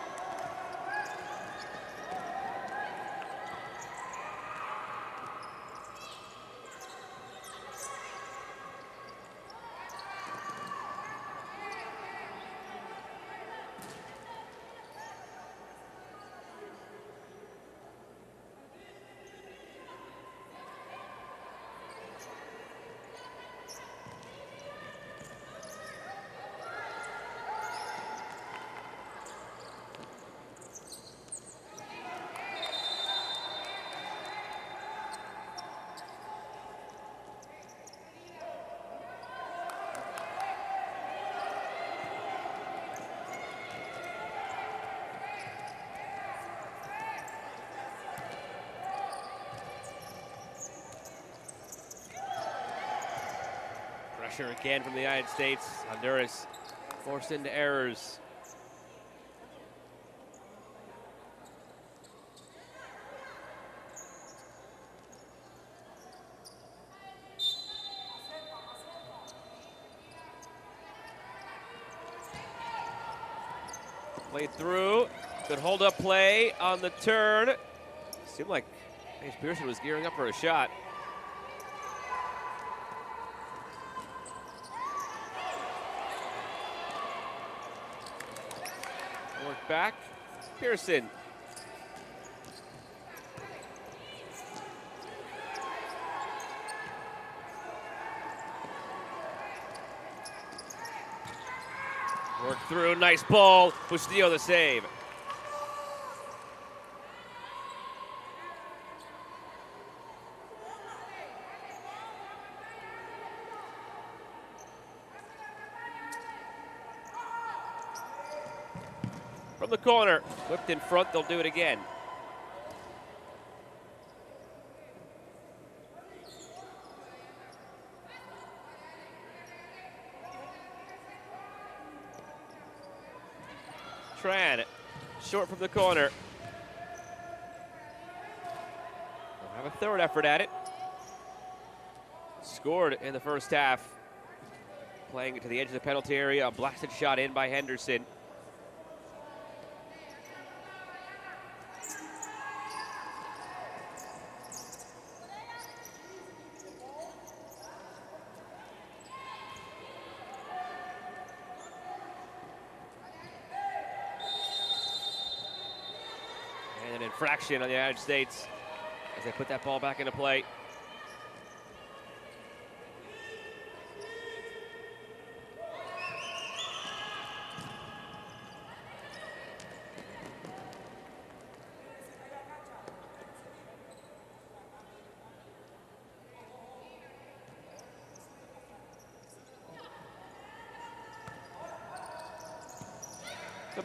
Pressure again from the United States. Honduras forced into errors. Played through. Good hold up play on the turn. Seemed like Paige Pearson was gearing up for a shot. Work back. Pearson. Work through, nice ball. Bustillo the save. From the corner, whipped in front, they'll do it again. Tran, short from the corner. They'll have a third effort at it. Scored in the first half. Playing it to the edge of the penalty area, a blasted shot in by Henderson. And an infraction on the United States as they put that ball back into play.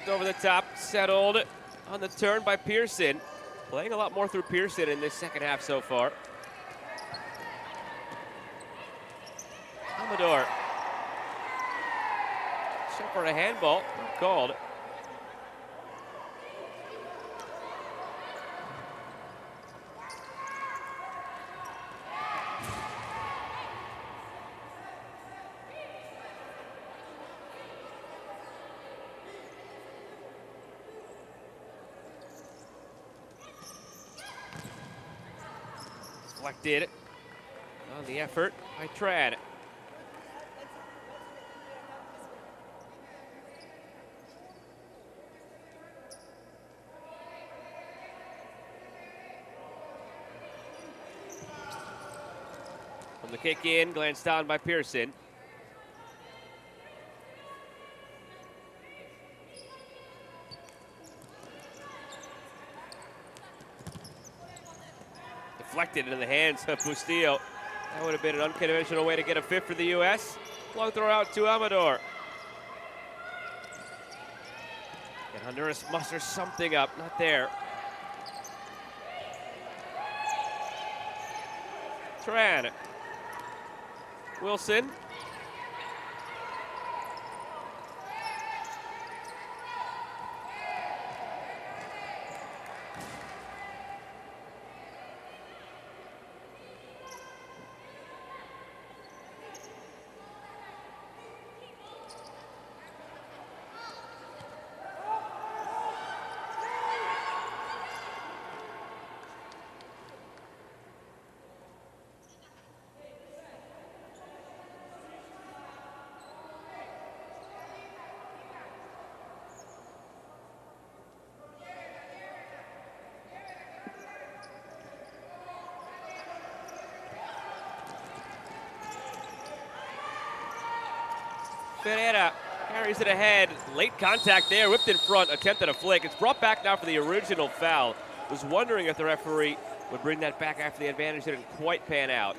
Flicked over the top, settled on the turn by Pearson. Playing a lot more through Pearson in this second half so far. Amador. Shot for a handball, not called. Deflected on the effort by Trad. From the kick in, glanced down by Pearson. Deflected into the hands of Bustillo. That would have been an unconventional way to get a fifth for the U.S. Long throw out to Amador. And Honduras musters something up, not there. Tran. Wilson. Ferreira carries it ahead. Late contact there, whipped in front, attempted a flick. It's brought back now for the original foul. Was wondering if the referee would bring that back after the advantage didn't quite pan out.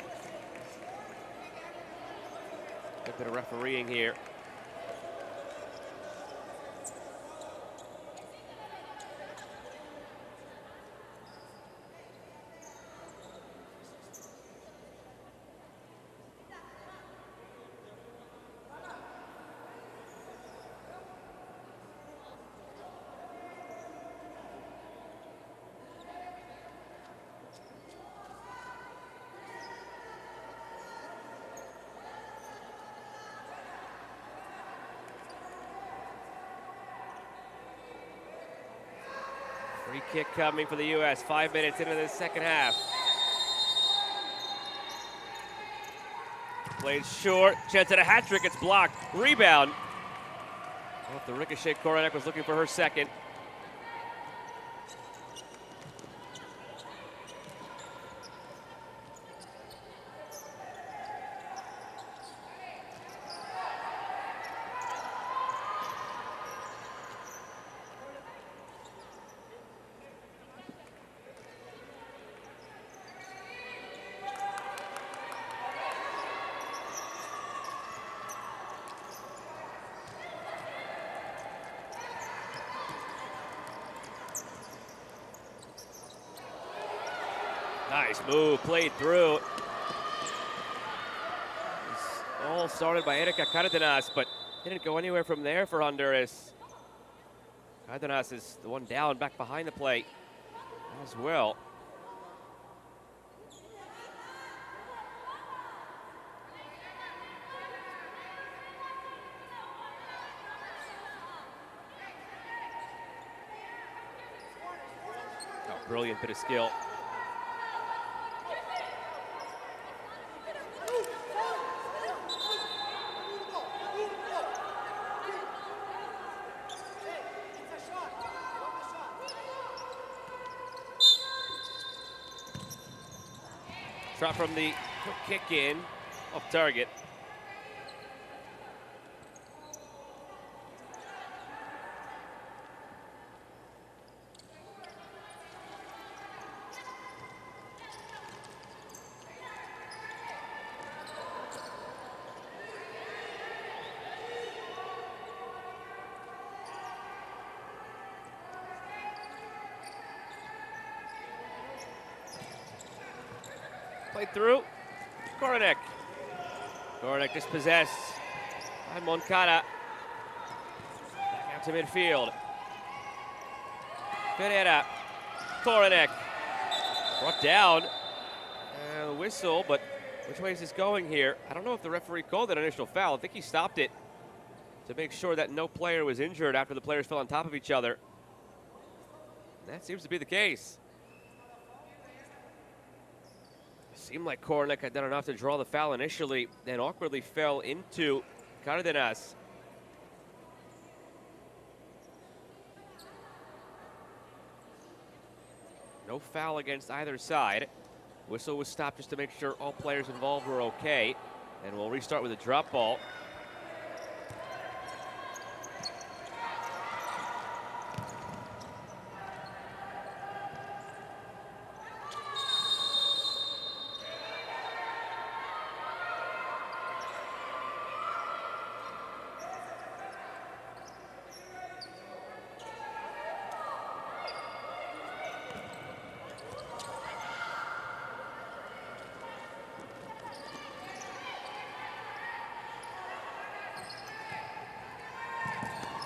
Good bit of refereeing here. Free kick coming for the U.S. 5 minutes into the second half. Played short, chance at a hat trick, it's blocked. Rebound. Off the ricochet, Koronek was looking for her second. Nice move, played through. It's all started by Erika Cardenas, but didn't go anywhere from there for Honduras. Cardenas is the one down back behind the plate as well. Oh, brilliant bit of skill. Shot from the quick kick in, off target. Played through. Koronek. Koronek dispossessed by Moncada. Back out to midfield. Pereira. Koronek. Brought down. And a whistle, but which way is this going here? I don't know if the referee called that initial foul. I think he stopped it to make sure that no player was injured after the players fell on top of each other. That seems to be the case. It seemed like Koronek had done enough to draw the foul initially, then awkwardly fell into Cardenas. No foul against either side. Whistle was stopped just to make sure all players involved were okay. And we'll restart with a drop ball.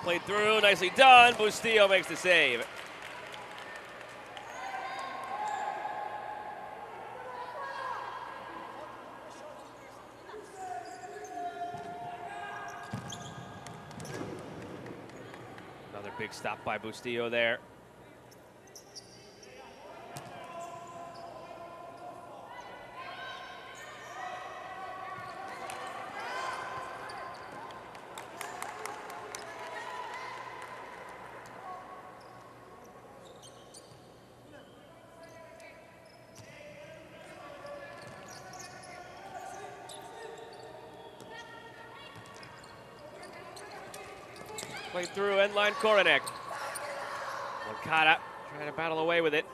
Played through, nicely done. Bustillo makes the save. Another big stop by Bustillo there. Played through, end line Koronek. Moncada trying to battle away with it.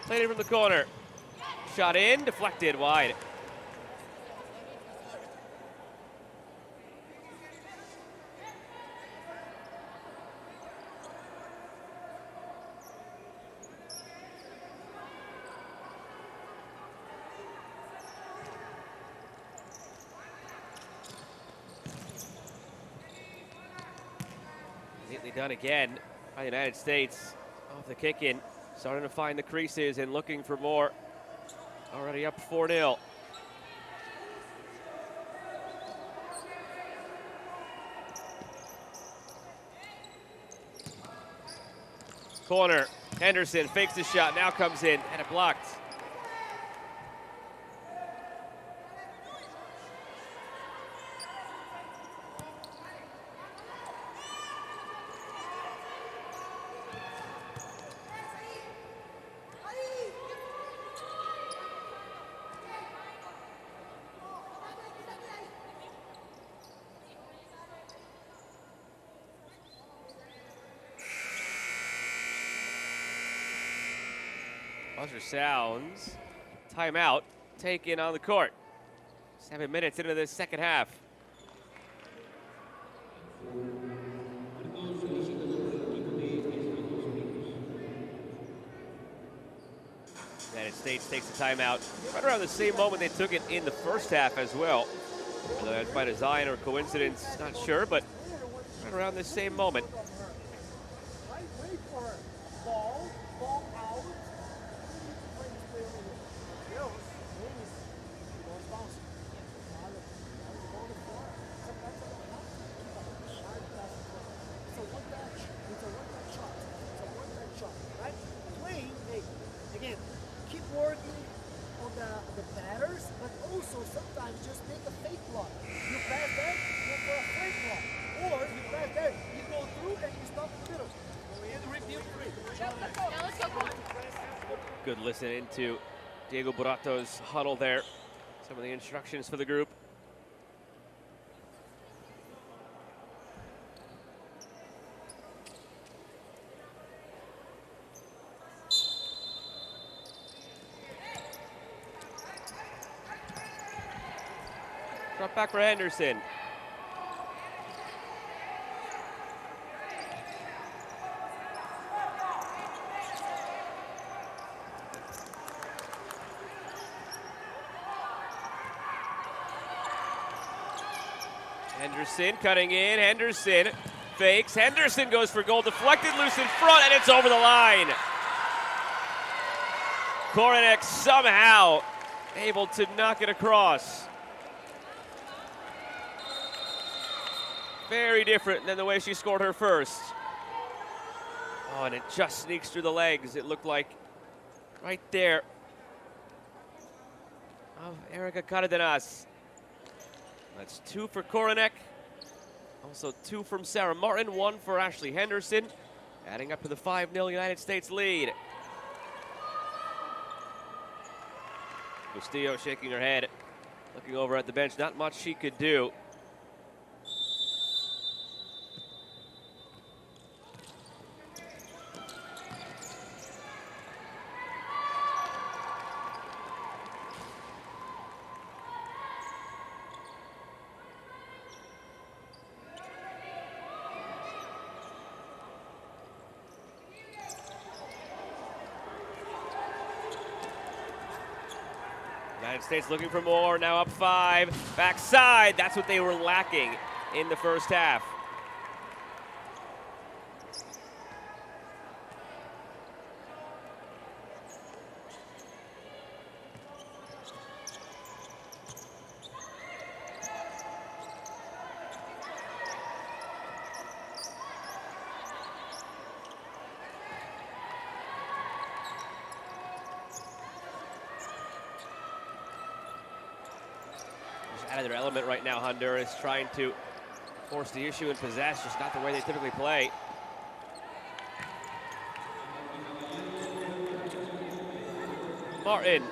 Played it from the corner. Shot in, deflected wide. Neatly done again by the United States. Off the kick in. Starting to find the creases and looking for more. Already up 4-0. Corner. Henderson fakes the shot, now comes in, and it blocked. Buzzer sounds. Timeout taken on the court. 7 minutes into the second half. United States takes the timeout right around the same moment they took it in the first half as well. Whether that's by design or coincidence, not sure, but right around the same moment. Wait for her. Ball out. It's a one-touch shot, right? Playing, again, keep working on the batters, but also sometimes just make a fake block. You pass that, you go for a fake block. Or you pass that, you go through and you stop in the middle. Review three. Good listen into Diego Burato's huddle there. Some of the instructions for the group. Drop back for Henderson. Henderson cutting in. Henderson fakes. Henderson goes for goal. Deflected loose in front, and it's over the line. Koronek somehow able to knock it across. Very different than the way she scored her first. Oh, and it just sneaks through the legs. It looked like right there of Erica Cardenas. That's 2 for Koronek. Also 2 from Sarah Martin, 1 for Ashley Henderson. Adding up to the 5-0 United States lead. Bustillo shaking her head, looking over at the bench. Not much she could do. United States looking for more, now up 5. Backside, that's what they were lacking in the first half. Out of their element right now, Honduras trying to force the issue and possess, just not the way they typically play. Martin.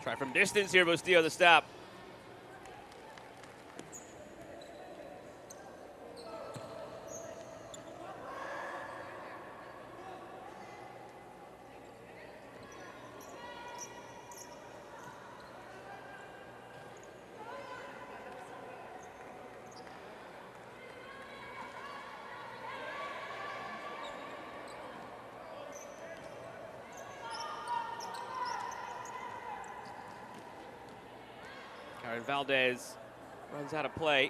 Try from distance here, Bustillo the stop. Karen Valdez runs out of play.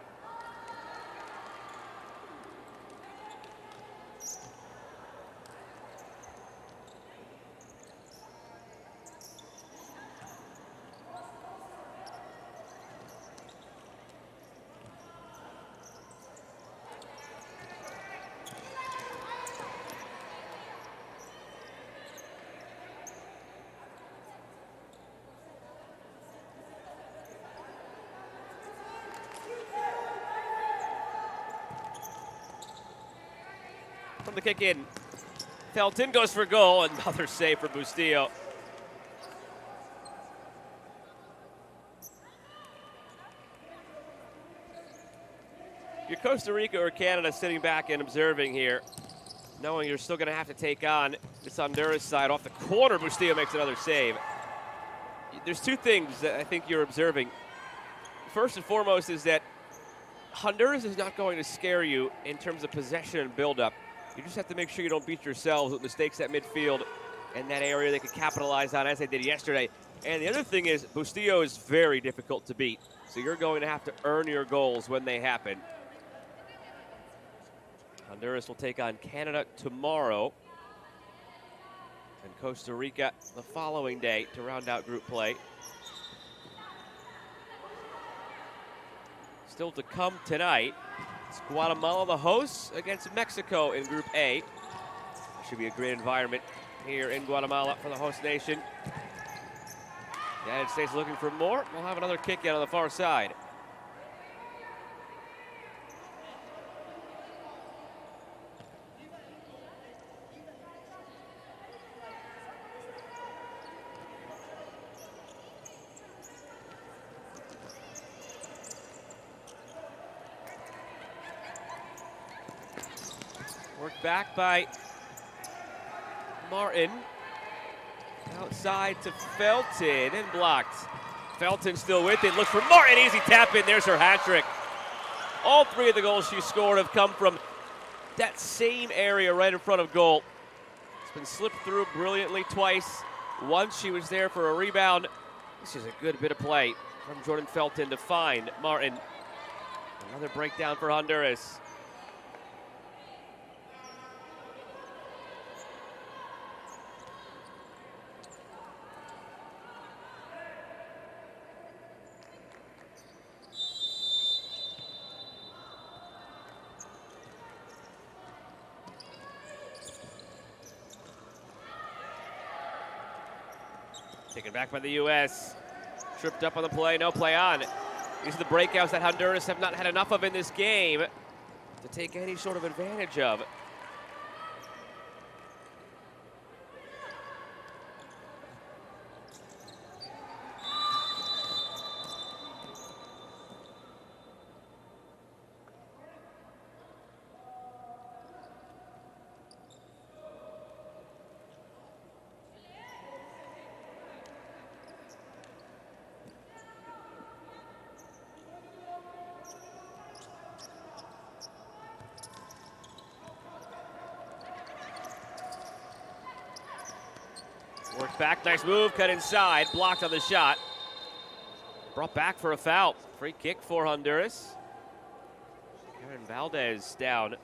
From the kick in, Felton goes for goal. Another save for Bustillo. If you're Costa Rica or Canada sitting back and observing here, knowing you're still going to have to take on this Honduras side off the corner, Bustillo makes another save. There's 2 things that I think you're observing. First and foremost is that Honduras is not going to scare you in terms of possession and buildup. You just have to make sure you don't beat yourselves with mistakes at midfield and that area they could capitalize on, as they did yesterday. And the other thing is, Bustillo is very difficult to beat, so you're going to have to earn your goals when they happen. Honduras will take on Canada tomorrow, and Costa Rica the following day to round out group play. Still to come tonight, it's Guatemala the hosts against Mexico in Group A. Should be a great environment here in Guatemala for the host nation. United States looking for more. We'll have another kick in on the far side. Worked back by Martin. Outside to Felton and blocked. Felton still with it. Looks for Martin. Easy tap in. There's her hat trick. All three of the goals she scored have come from that same area right in front of goal. It's been slipped through brilliantly twice. Once she was there for a rebound. This is a good bit of play from Jordan Felton to find Martin. Another breakdown for Honduras. Taken back by the U.S. Tripped up on the play, no play on. These are the breakouts that Honduras have not had enough of in this game to take any sort of advantage of. Worked back, nice move, cut inside, blocked on the shot. Brought back for a foul. Free kick for Honduras. Karen Valdez down.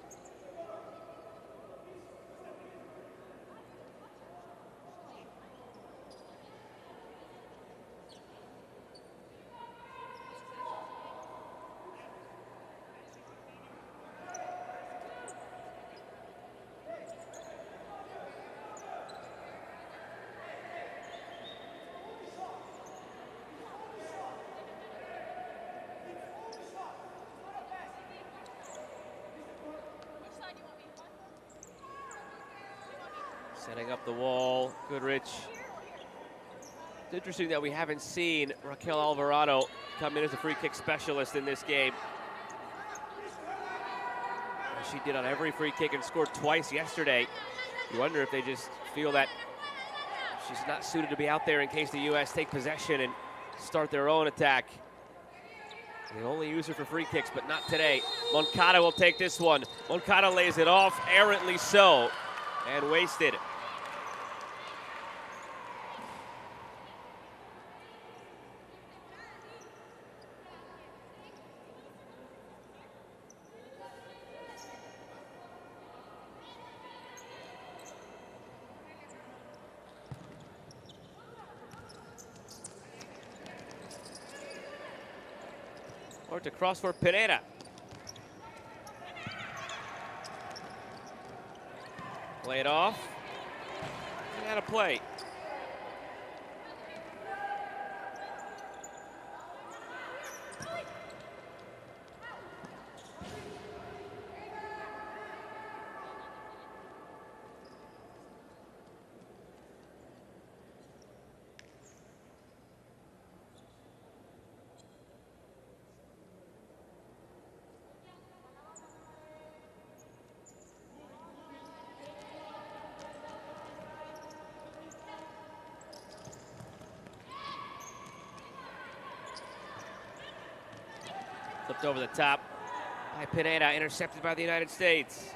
Setting up the wall, Goodrich. It's interesting that we haven't seen Raquel Alvarado come in as a free kick specialist in this game. As she did on every free kick and scored twice yesterday. You wonder if they just feel that she's not suited to be out there in case the U.S. take possession and start their own attack. They only use her for free kicks, but not today. Moncada will take this one. Moncada lays it off, errantly so, and wasted. Or to cross for Pereira. Play it off. And out of play. Flipped over the top by Pineda, intercepted by the United States.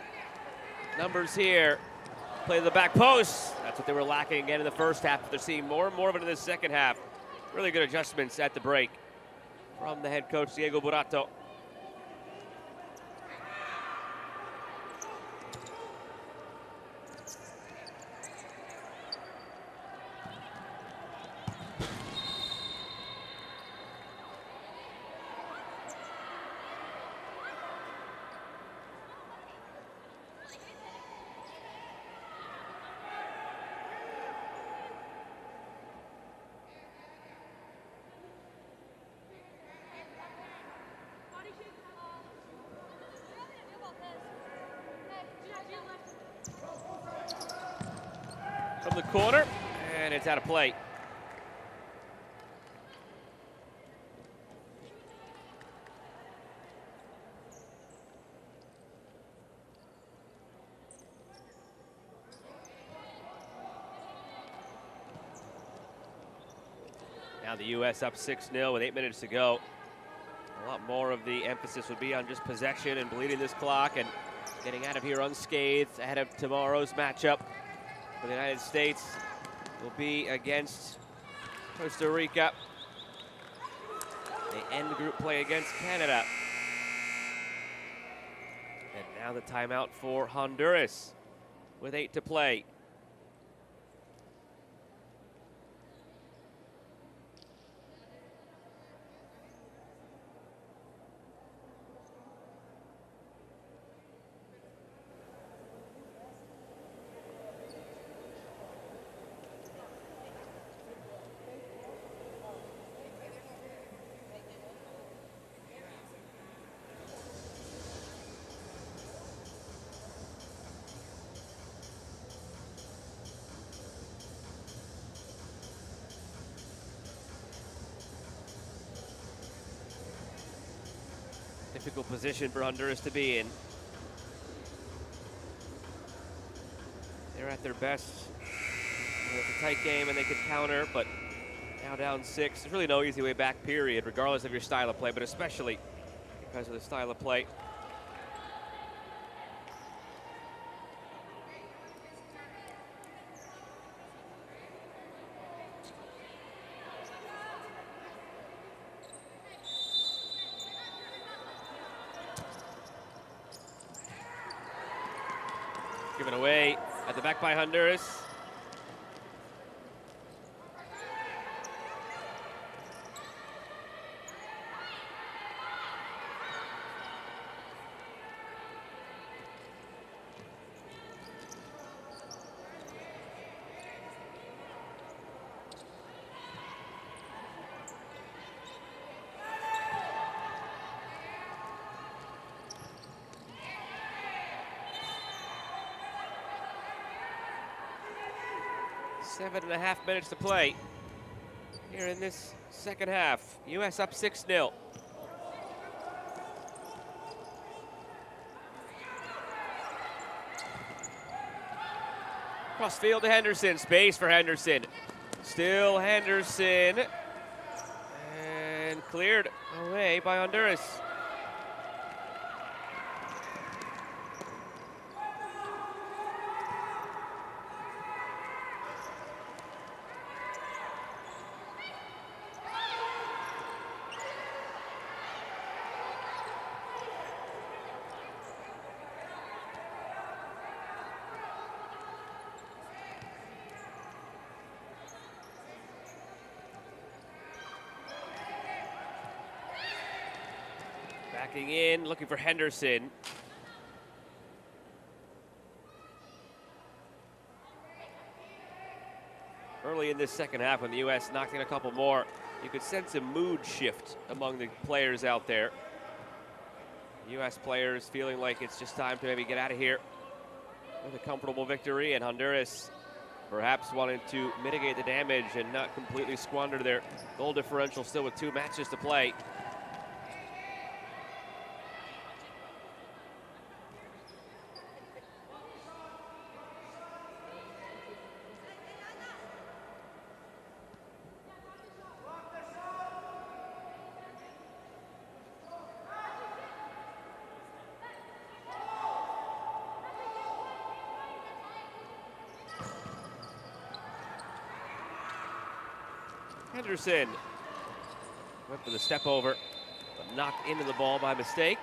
Numbers here, play to the back post. That's what they were lacking again in the first half, but they're seeing more and more of it in the second half. Really good adjustments at the break from the head coach, Diego Burato. From the corner, and it's out of play. Now the U.S. up 6-0 with 8 minutes to go. A lot more of the emphasis would be on just possession and bleeding this clock and getting out of here unscathed ahead of tomorrow's matchup for the United States. Will be against Costa Rica. They end group play against Canada. And now the timeout for Honduras with 8 to play. Difficult position for Honduras to be in. They're at their best. It's a tight game and they could counter, but now down 6. There's really no easy way back, period, regardless of your style of play, but especially because of the style of play. Given away at the back by Honduras. Seven and a half minutes to play here in this second half. U.S. up 6-0. Cross field to Henderson. Space for Henderson. Still Henderson. And cleared away by Honduras. Backing in, looking for Henderson. Early in this second half, when the U.S. knocked in a couple more, you could sense a mood shift among the players out there. U.S. players feeling like it's just time to maybe get out of here with a comfortable victory, and Honduras perhaps wanting to mitigate the damage and not completely squander their goal differential still with 2 matches to play. Henderson went for the step over, but knocked into the ball by mistake.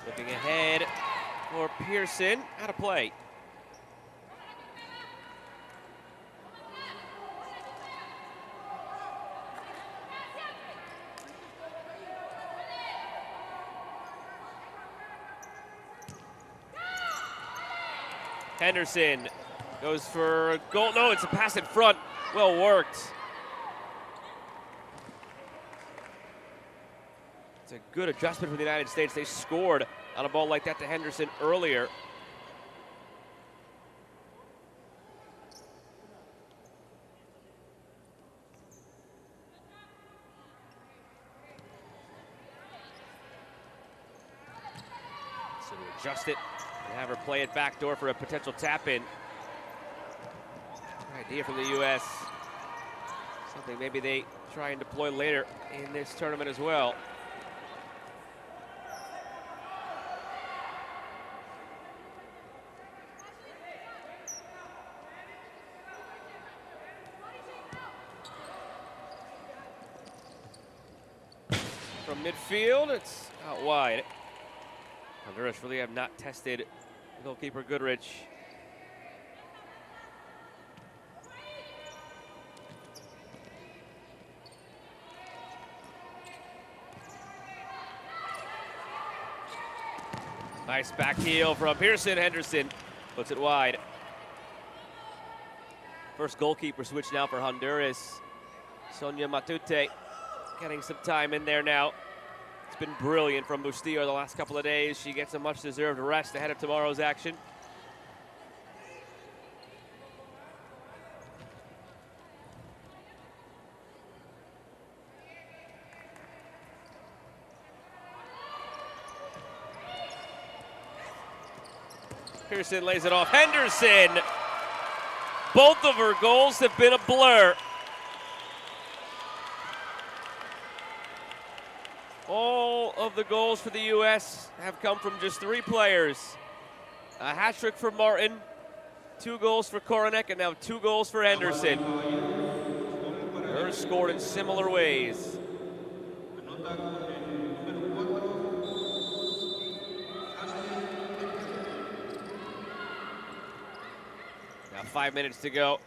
Looking ahead for Pearson, out of play. Henderson goes for a goal. No, it's a pass in front. Well worked. It's a good adjustment for the United States. They scored on a ball like that to Henderson earlier. adjust it and have her play it backdoor for a potential tap-in. Idea from the U.S. Something maybe they try and deploy later in this tournament as well. From midfield, it's out wide. Honduras really have not tested goalkeeper Goodrich. Nice back heel from Pearson. Henderson puts it wide. First goalkeeper switch now for Honduras. Sonia Matute getting some time in there now. It's been brilliant from Bustillo the last couple of days. She gets a much-deserved rest ahead of tomorrow's action. Pearson lays it off. Henderson! Both of her goals have been a blur. All of the goals for the U.S. have come from just 3 players. A hat trick for Martin, 2 goals for Koronek, and now 2 goals for Henderson. Hers scored in similar ways. Now 5 minutes to go.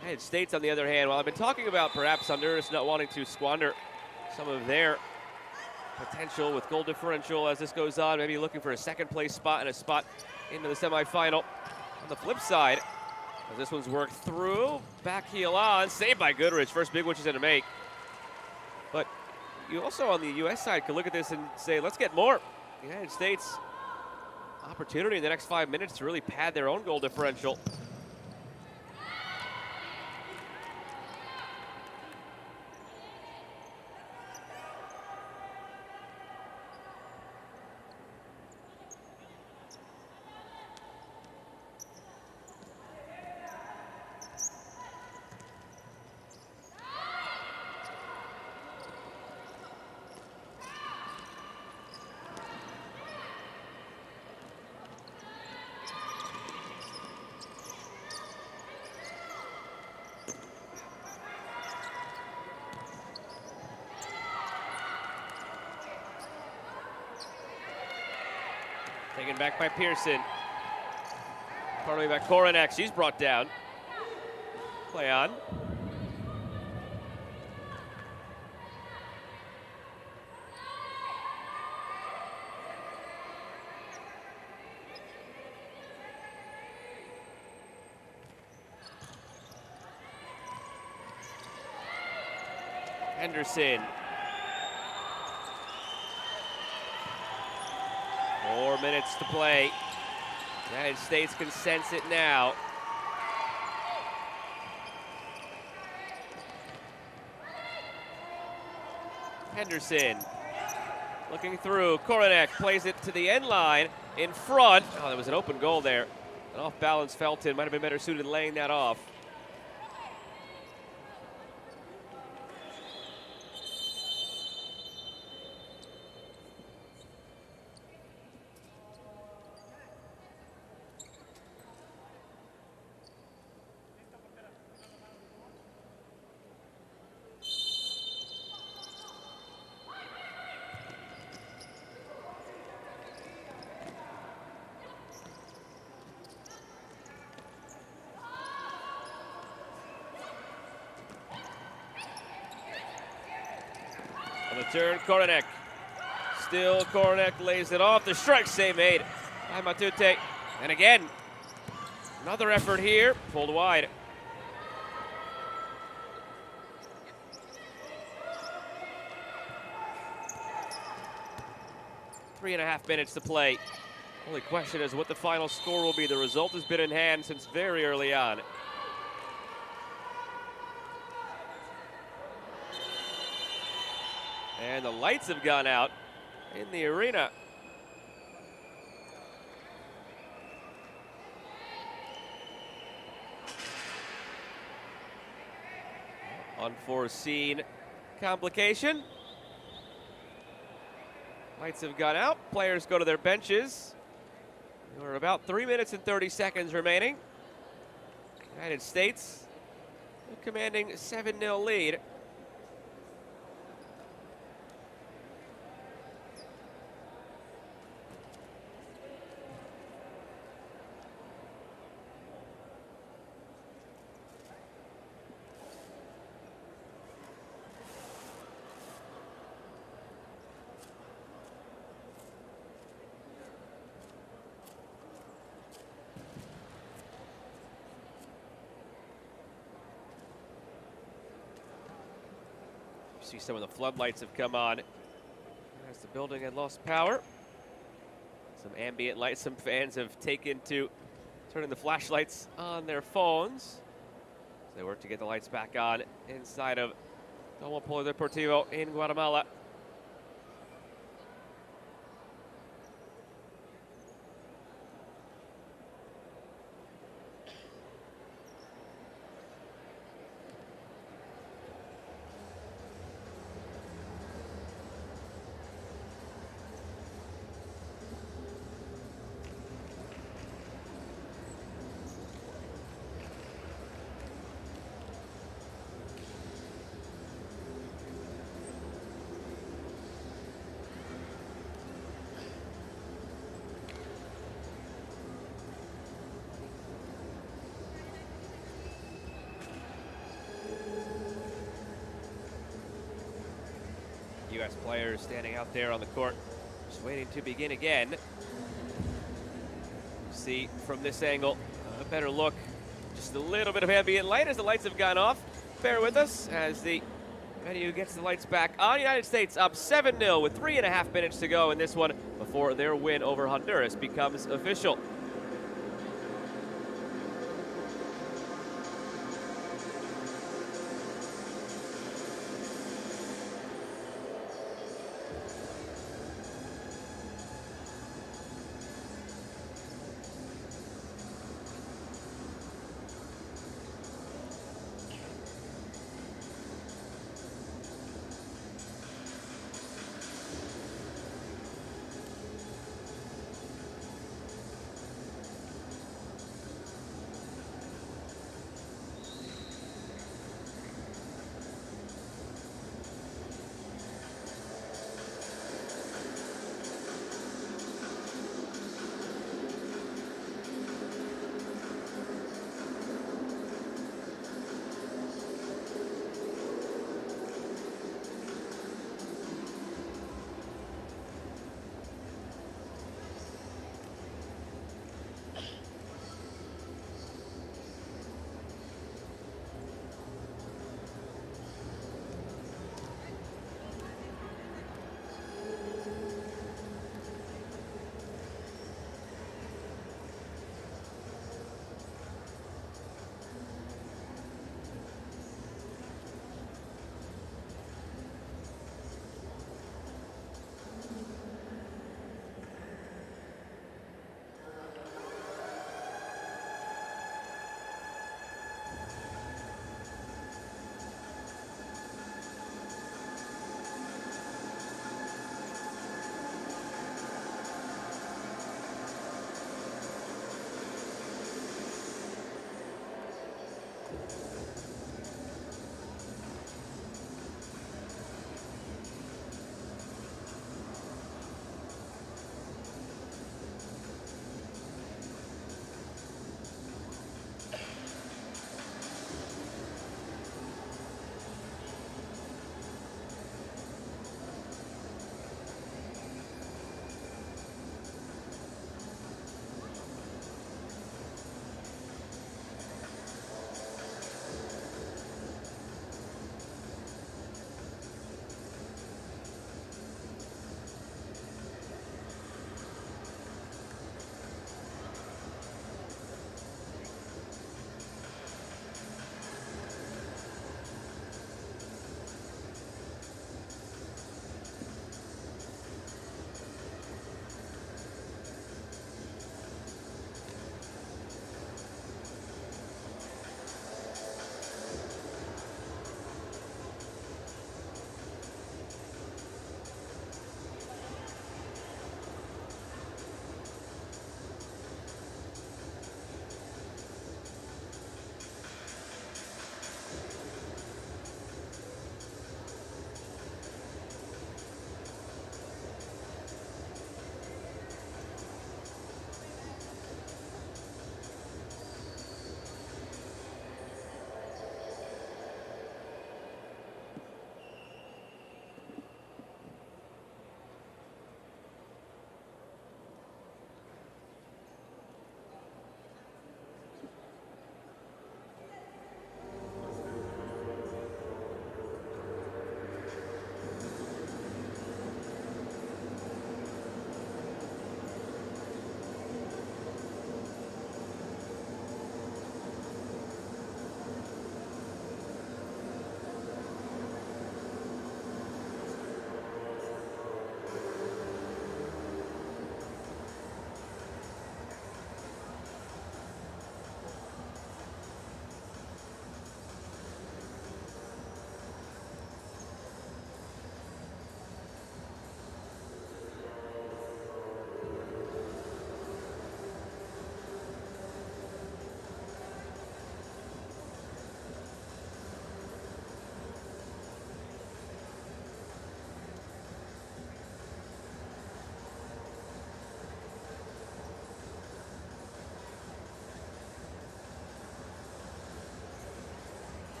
United States, on the other hand, well, I've been talking about perhaps Honduras not wanting to squander some of their potential with goal differential as this goes on, maybe looking for a second place spot and a spot into the semifinal. On the flip side, as this one's worked through, back heel on, saved by Goodrich, first big one she's gonna make. But you also on the US side could look at this and say, let's get more. The United States, opportunity in the next 5 minutes to really pad their own goal differential. Taken back by Pearson. Partly by Koronek. She's brought down. Play on. Henderson. 4 minutes to play. United States can sense it now. Henderson looking through. Koronek plays it to the end line in front. Oh, there was an open goal there. An off-balance Felton might have been better suited laying that off. On the turn, Koronek. Still Koronek lays it off. The strike save made by Matute. And again, another effort here, pulled wide. Three and a half minutes to play. Only question is what the final score will be. The result has been in hand since very early on. And the lights have gone out in the arena. Unforeseen complication. Lights have gone out. Players go to their benches. We're about 3 minutes and 30 seconds remaining. United States commanding 7-0 lead. See some of the floodlights have come on as the building had lost power. Some ambient lights, some fans have taken to turning the flashlights on their phones as they work to get the lights back on inside of Domo Polideportivo in Guatemala. U.S. players standing out there on the court, just waiting to begin again. See from this angle, a better look. Just a little bit of ambient light as the lights have gone off. Bear with us as the venue gets the lights back on. United States up 7-0 with 3.5 minutes to go in this one before their win over Honduras becomes official.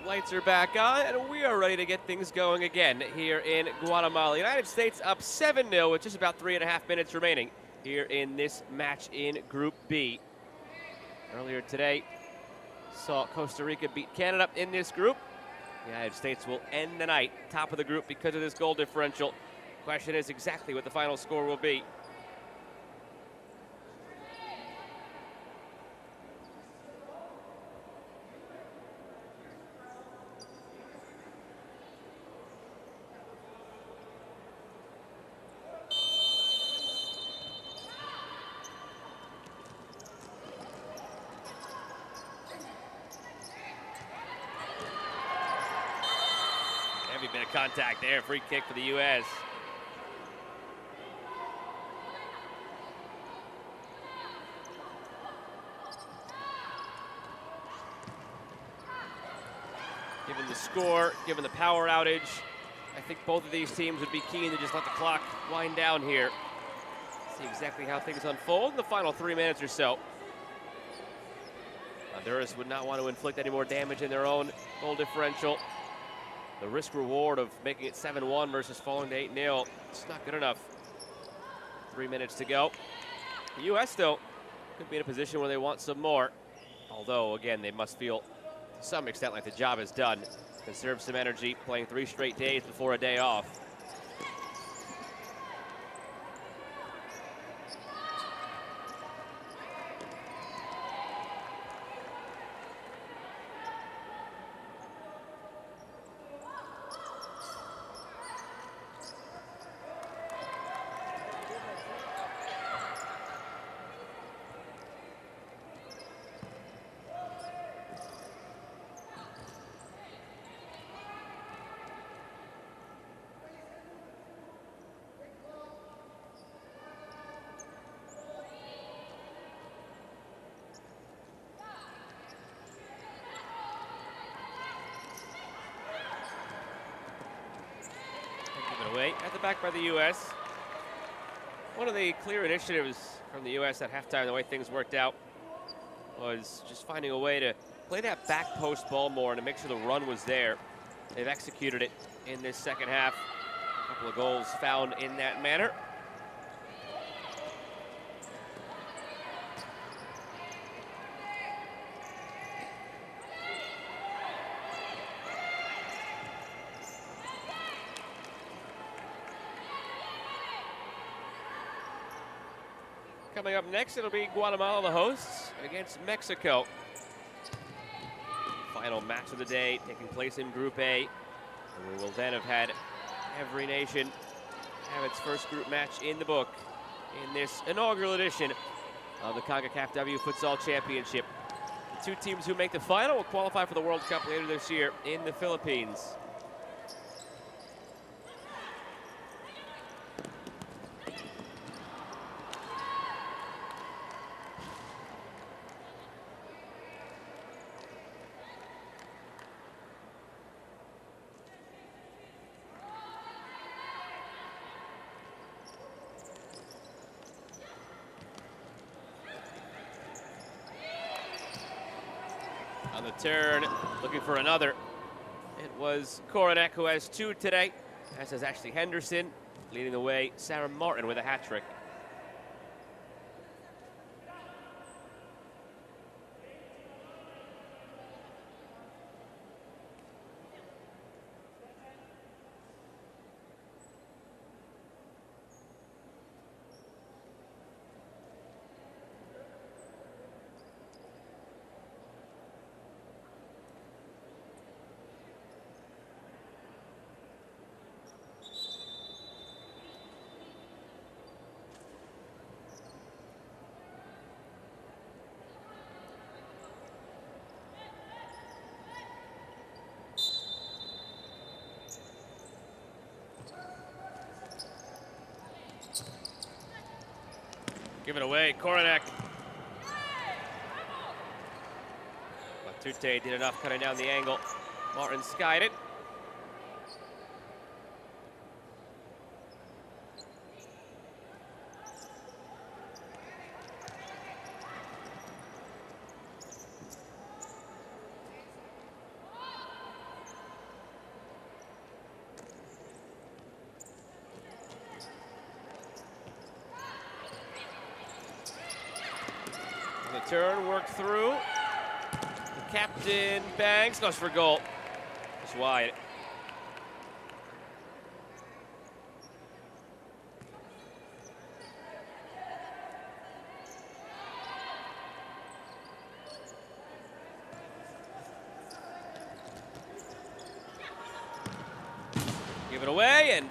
Lights are back on, and we are ready to get things going again here in Guatemala. United States up 7-0 with just about 3.5 minutes remaining here in this match in Group B. Earlier today, saw Costa Rica beat Canada in this group. The United States will end the night top of the group because of this goal differential. Question is exactly what the final score will be. Heavy bit of contact there, free kick for the U.S. Given the score, given the power outage, I think both of these teams would be keen to just let the clock wind down here. See exactly how things unfold in the final 3 minutes or so. Honduras would not want to inflict any more damage in their own goal differential. The risk reward of making it 7-1 versus falling to 8-0, it's not good enough. 3 minutes to go. The U.S., though, could be in a position where they want some more. Although, again, they must feel to some extent like the job is done. Conserve some energy, playing 3 straight days before a day off. Away at the back by the U.S. One of the clear initiatives from the U.S. at halftime, the way things worked out, was just finding a way to play that back post ball more and to make sure the run was there. They've executed it in this second half. A couple of goals found in that manner. Coming up next, it'll be Guatemala, the hosts, against Mexico. Final match of the day taking place in Group A. And we will then have had every nation have its first group match in the book in this inaugural edition of the Concacaf W Futsal Championship. The 2 teams who make the final will qualify for the World Cup later this year in the Philippines. On the turn, looking for another. It was Coronet who has 2 today, as has Ashley Henderson. Leading the way, Sarah Martin with a hat trick. Give it away, Koronek. Matute did enough cutting down the angle. Martin skied it. Turn, work through. The captain bangs, goes for goal. Just wide. Give it away and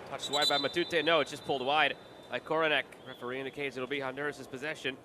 touched wide by Matute. No, it's just pulled wide by Koronek. Referee indicates it'll be Honduras' possession.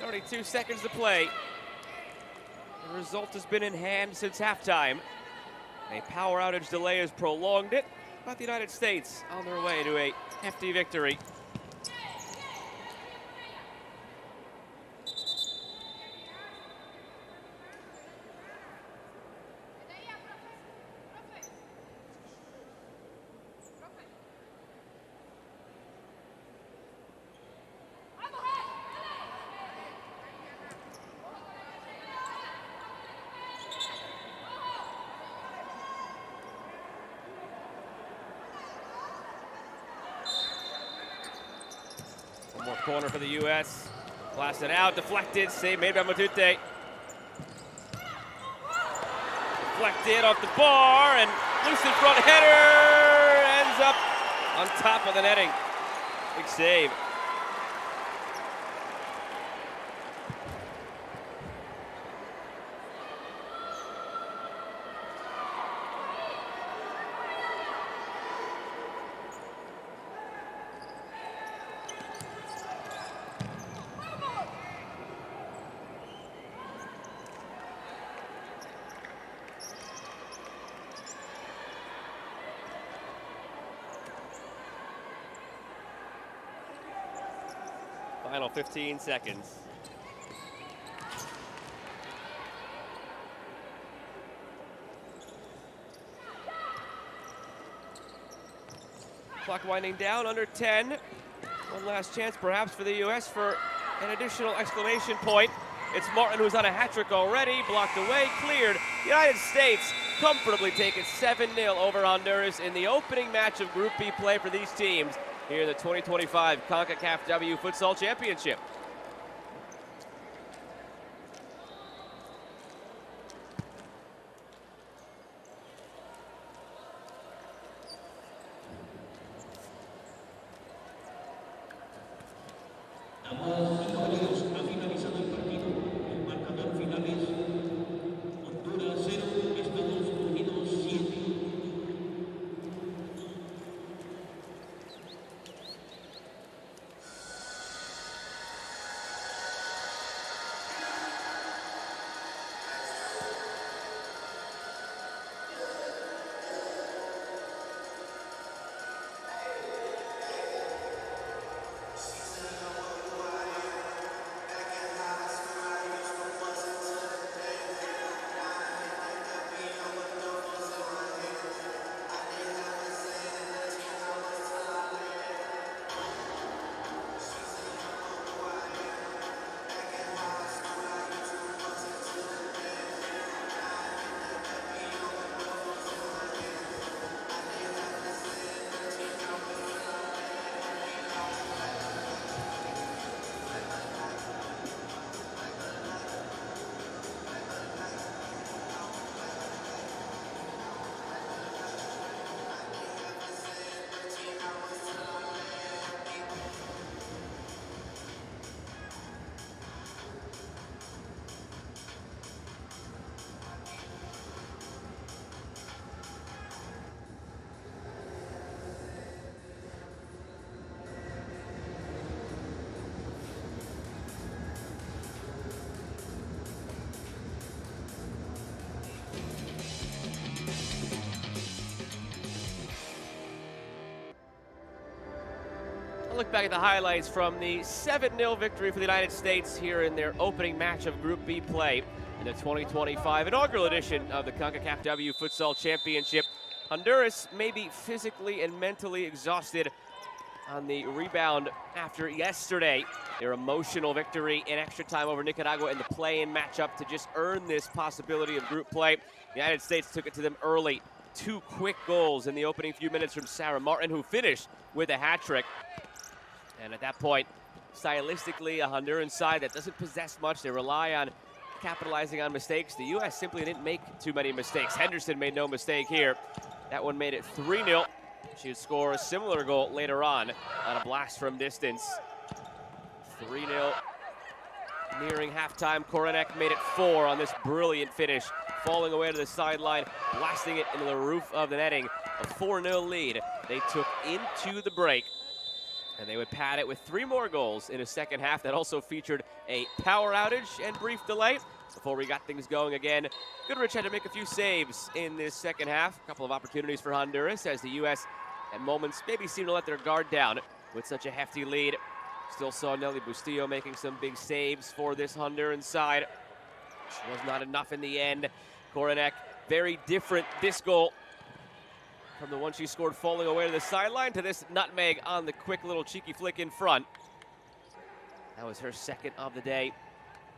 Only 2 seconds to play. The result has been in hand since halftime. A power outage delay has prolonged it, but the United States on their way to a hefty victory. One more corner for the U.S. Blasted out, deflected, save made by Matute. Deflected off the bar, and loose in front header ends up on top of the netting. Big save. Final 15 seconds. Clock winding down, under 10. One last chance perhaps for the U.S. for an additional exclamation point. It's Martin who's on a hat trick already, blocked away, cleared. The United States comfortably take it 7-0 over Honduras in the opening match of Group B play for these teams here in the 2025 Concacaf W Futsal Championship. Damas y caballeros, ha finalizado el partido. El marcador final es Honduras 0, Estados Unidos 7. look back at the highlights from the 7-0 victory for the United States here in their opening match of Group B play in the 2025 inaugural edition of the Concacaf W Futsal Championship. Honduras may be physically and mentally exhausted on the rebound after yesterday. Their emotional victory in extra time over Nicaragua in the play-in matchup to just earn this possibility of group play. The United States took it to them early. 2 quick goals in the opening few minutes from Sarah Martin, who finished with a hat trick. And at that point, stylistically, a Honduran side that doesn't possess much. They rely on capitalizing on mistakes. The U.S. simply didn't make too many mistakes. Henderson made no mistake here. That one made it 3-0. She would score a similar goal later on a blast from distance. 3-0. Nearing halftime, Koronek made it 4 on this brilliant finish, falling away to the sideline, blasting it into the roof of the netting. A 4-0 lead they took into the break, and they would pad it with 3 more goals in a second half that also featured a power outage and brief delay before we got things going again. Goodrich had to make a few saves in this second half. A couple of opportunities for Honduras as the U.S. at moments maybe seemed to let their guard down with such a hefty lead. Still saw Nelly Bustillo making some big saves for this Honduran side. Which was not enough in the end. Koronek, very different this goal from the one she scored falling away to the sideline to this nutmeg on the quick little cheeky flick in front. That was her second of the day.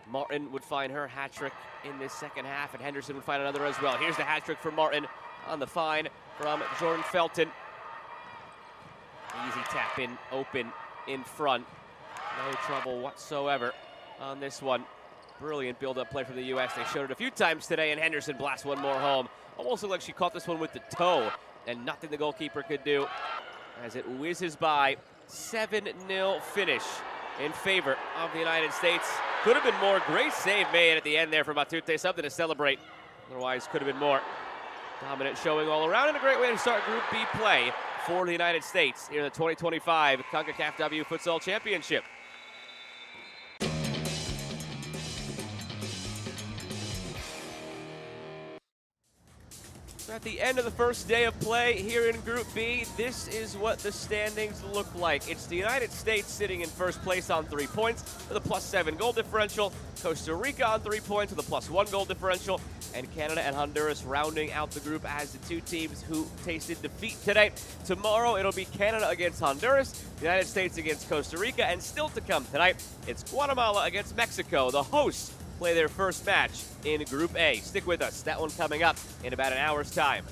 Martin would find her hat trick in this second half, and Henderson would find another as well. Here's the hat trick for Martin on the find from Jordan Felton. Easy tap in, open in front. No trouble whatsoever on this one. Brilliant build-up play from the U.S. They showed it a few times today, and Henderson blasts one more home. Almost looked like she caught this one with the toe, and nothing the goalkeeper could do as it whizzes by. 7-0 finish in favor of the United States. Could have been more. Great save made at the end there from Matute. Something to celebrate. Otherwise, could have been more. Dominant showing all around, and a great way to start Group B play for the United States in the 2025 Concacaf W Futsal Championship. At the end of the first day of play here in Group B, this is what the standings look like. It's the United States sitting in first place on 3 points with a +7 goal differential, Costa Rica on 3 points with a +1 goal differential, and Canada and Honduras rounding out the group as the 2 teams who tasted defeat today. Tomorrow it'll be Canada against Honduras, the United States against Costa Rica, and still to come tonight, it's Guatemala against Mexico. The hosts play their first match in Group A. Stick with us. That one coming up in about an hour's time.